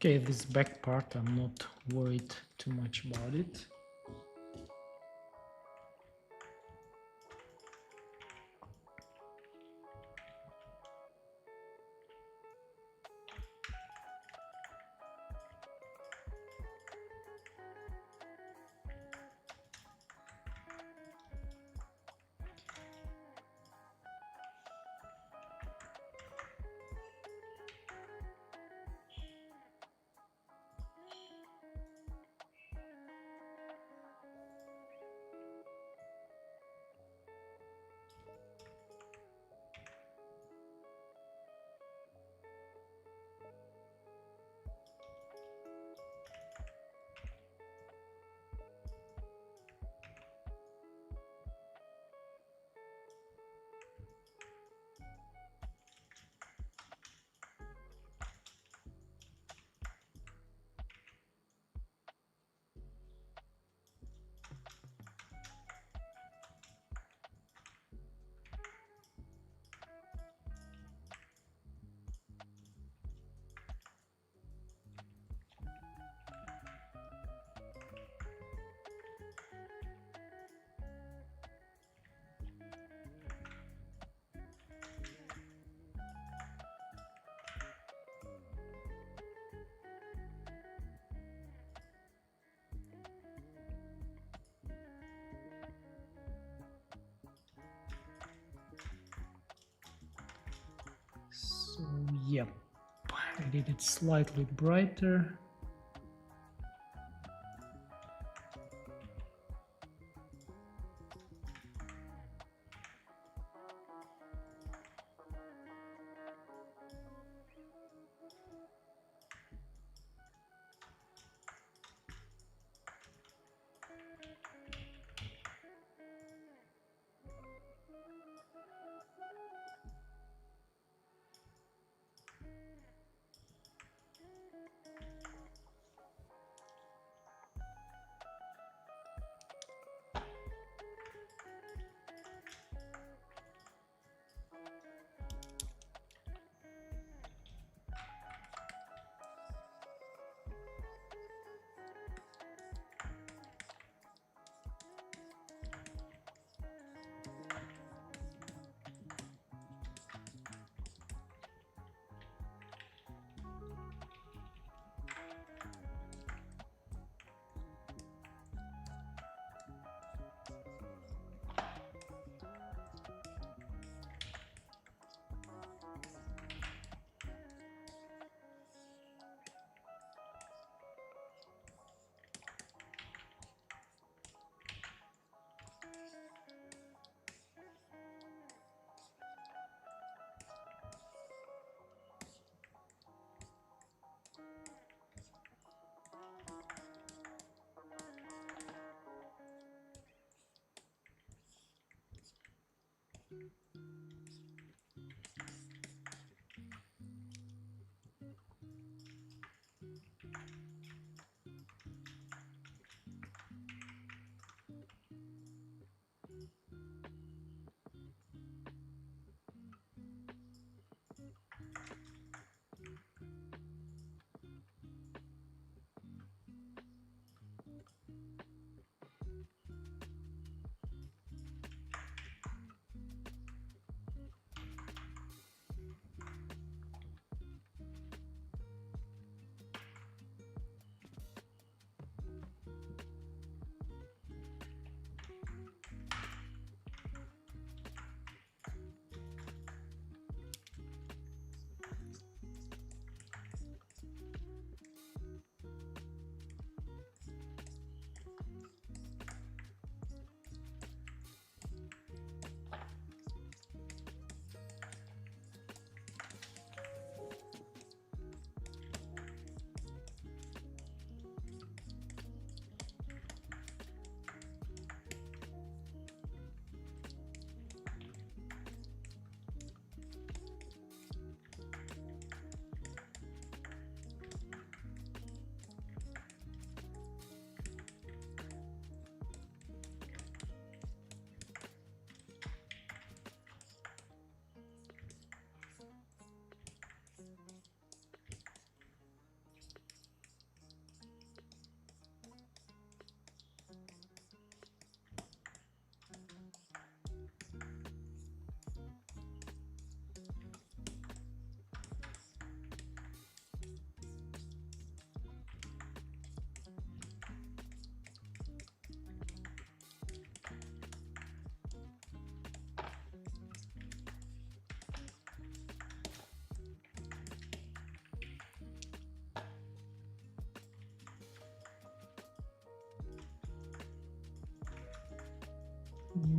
Okay, this back part, I'm not worried too much about it. So yep, I did it slightly brighter.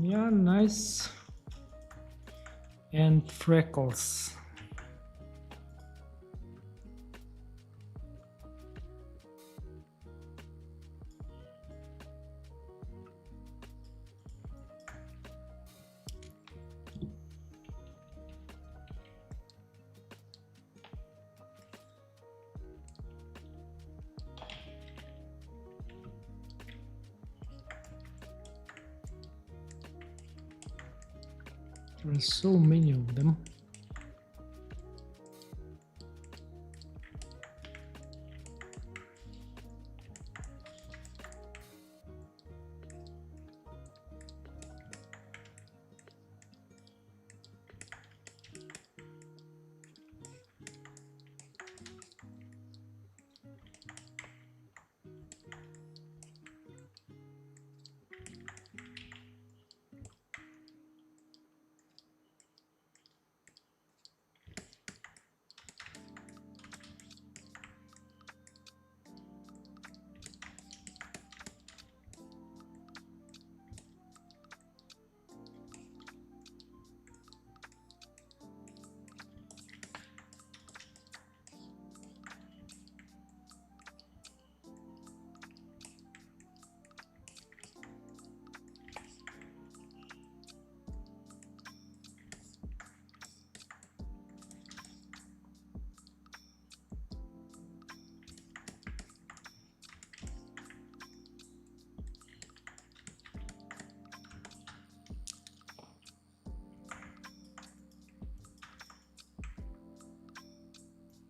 Yeah, nice. And freckles. There are so many of them.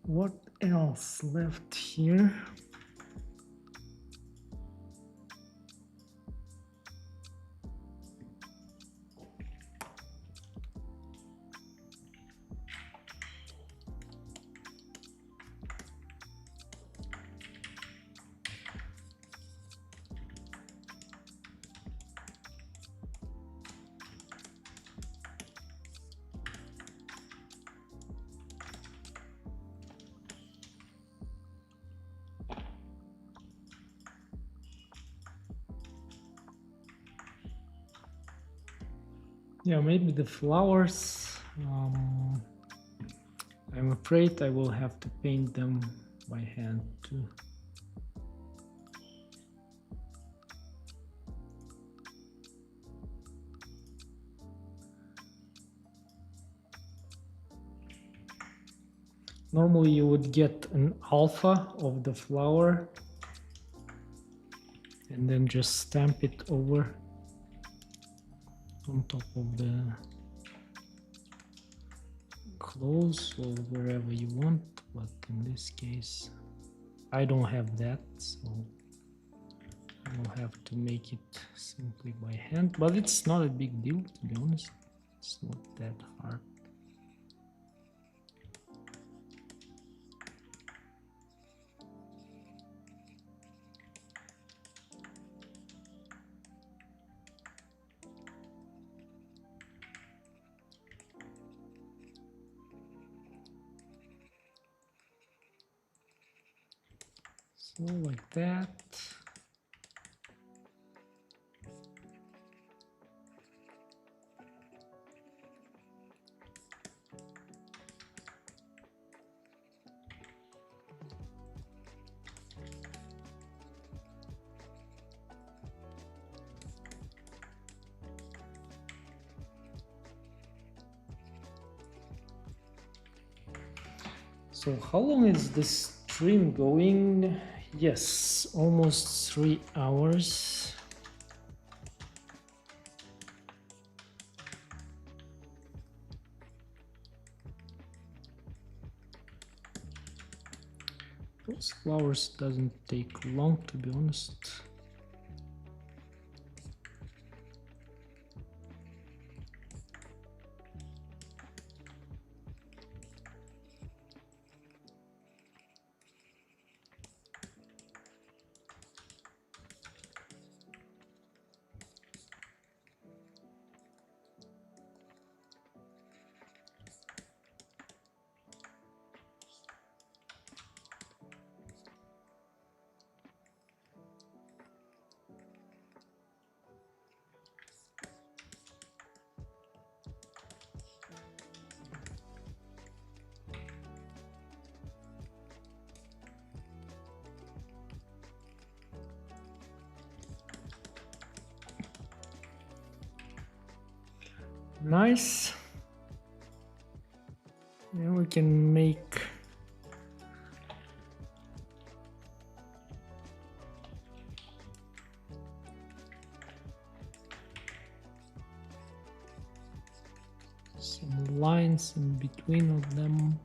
What else left here? Yeah, maybe the flowers. I'm afraid I will have to paint them by hand too. Normally you would get an alpha of the flower and then just stamp it over on top of the clothes or wherever you want, but in this case I don't have that, so I will have to make it simply by hand, but it's not a big deal, to be honest. It's not that hard. So like that. So how long is this stream going? Yes, almost 3 hours. Those flowers doesn't take long, to be honest. Nice. Now we can make some lines in between of them.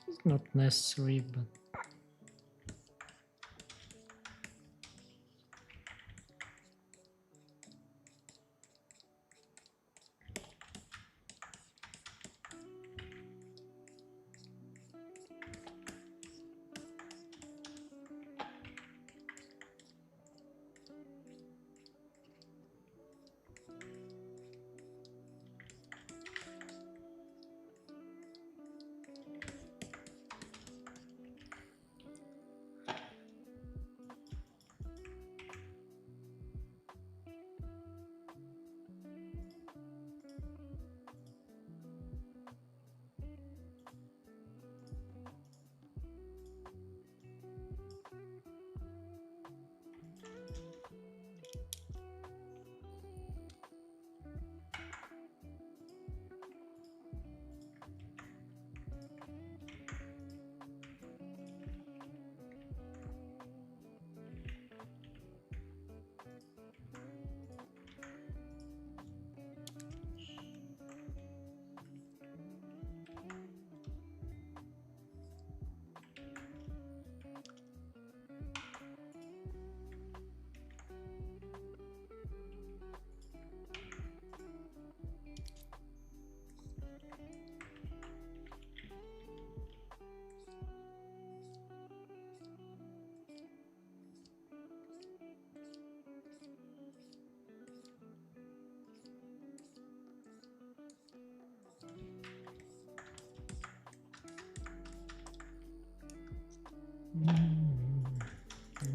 It's not necessary, but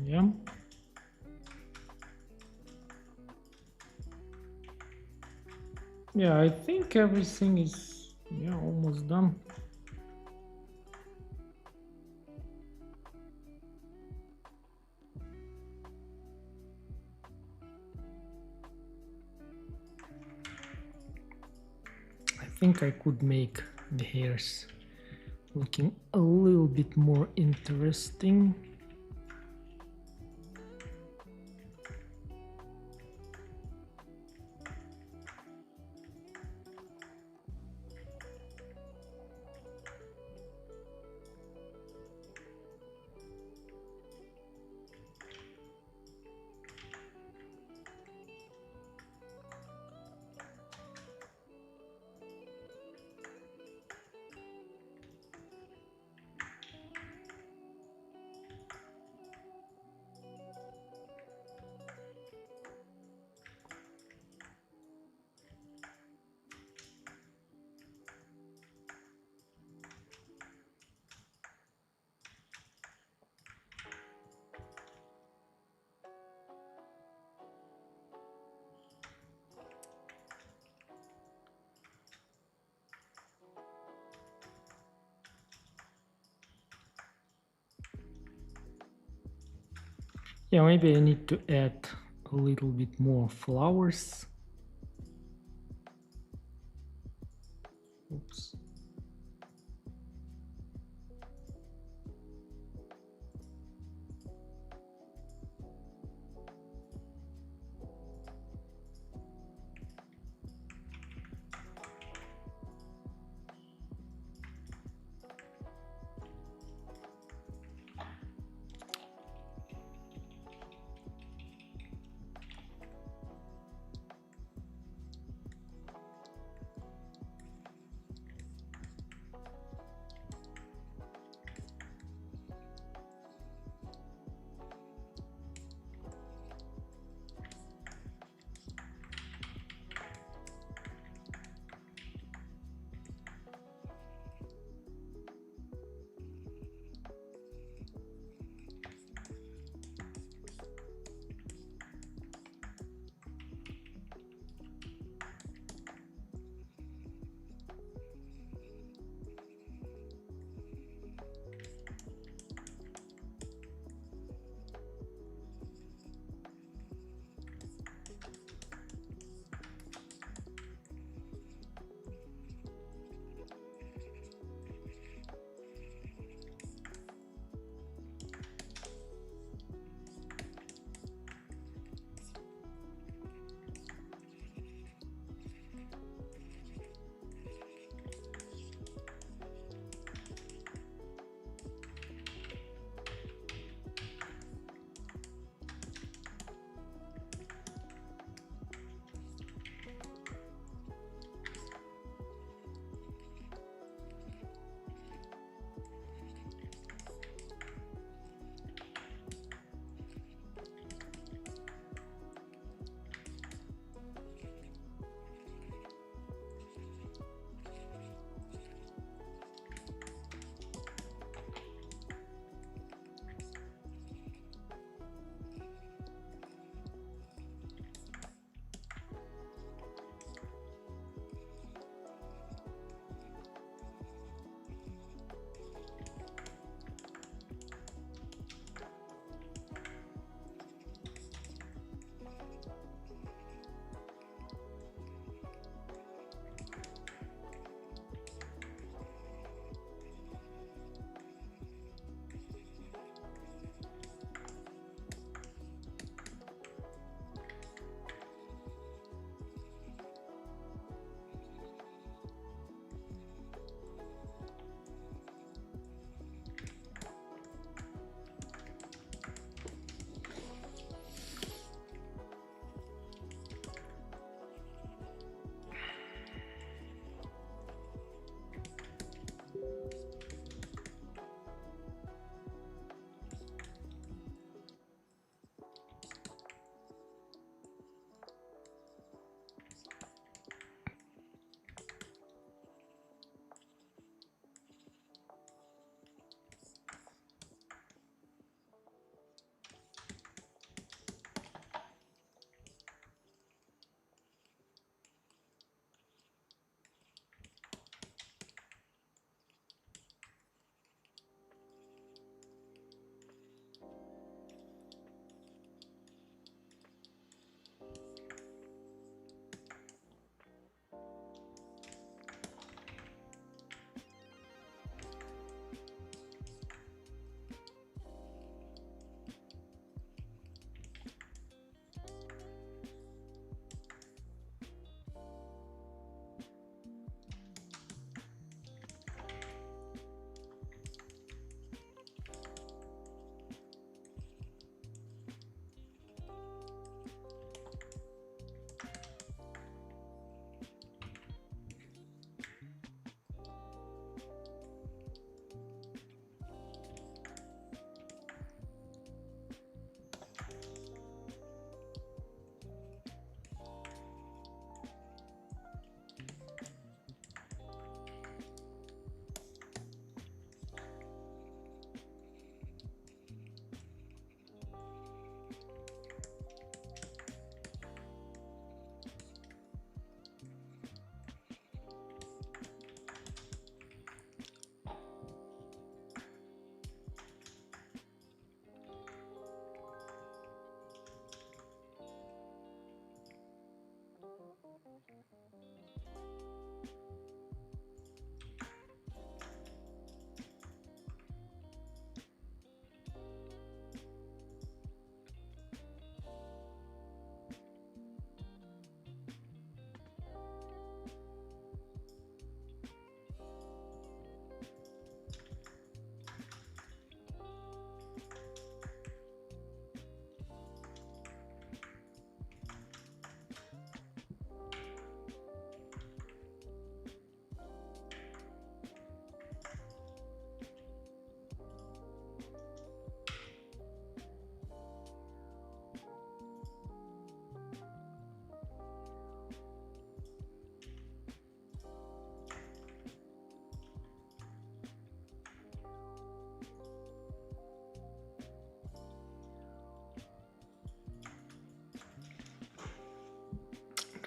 yeah. Yeah, I think everything is almost done. I think I could make the hairs looking a little bit more interesting. Yeah, maybe I need to add a little bit more flowers. Oops.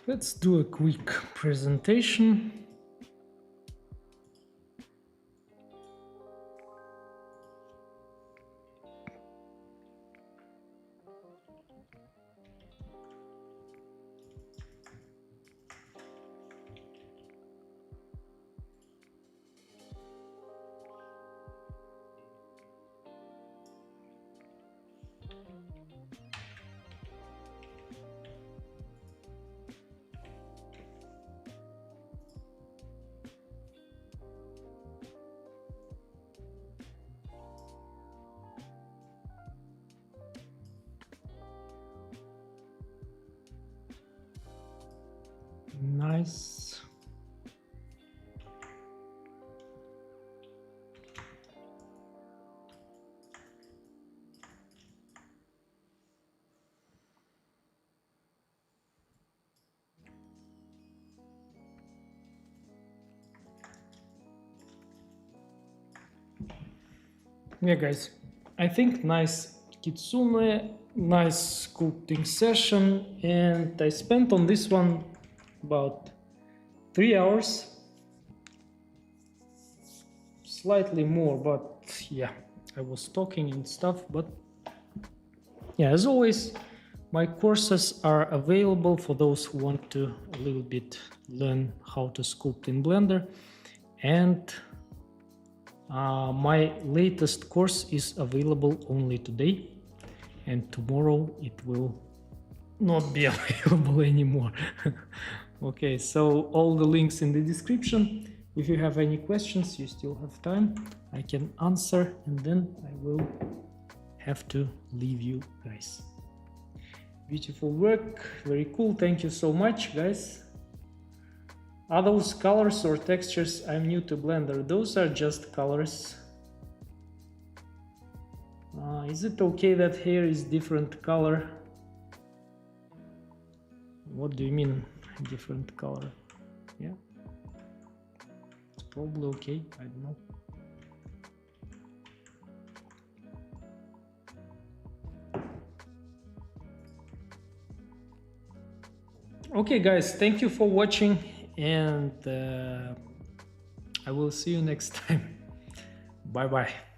Let's do a quick presentation. Nice. Yeah, guys, I think nice Kitsune, nice sculpting session, and I spent on this one about 3 hours, slightly more, but yeah, I was talking and stuff. But yeah, as always, my courses are available for those who want to a little bit learn how to sculpt in Blender, and my latest course is available only today, and tomorrow it will not be available anymore. Okay, so all the links in the description. If you have any questions, you still have time, I can answer, and then I will have to leave you guys. Beautiful work, very cool, thank you so much, guys. Are those colors or textures? I'm new to Blender. Those are just colors. Is it okay that here is different color? What do you mean different color? Yeah, it's probably okay, I don't know. Okay guys, thank you for watching, and I will see you next time. Bye bye.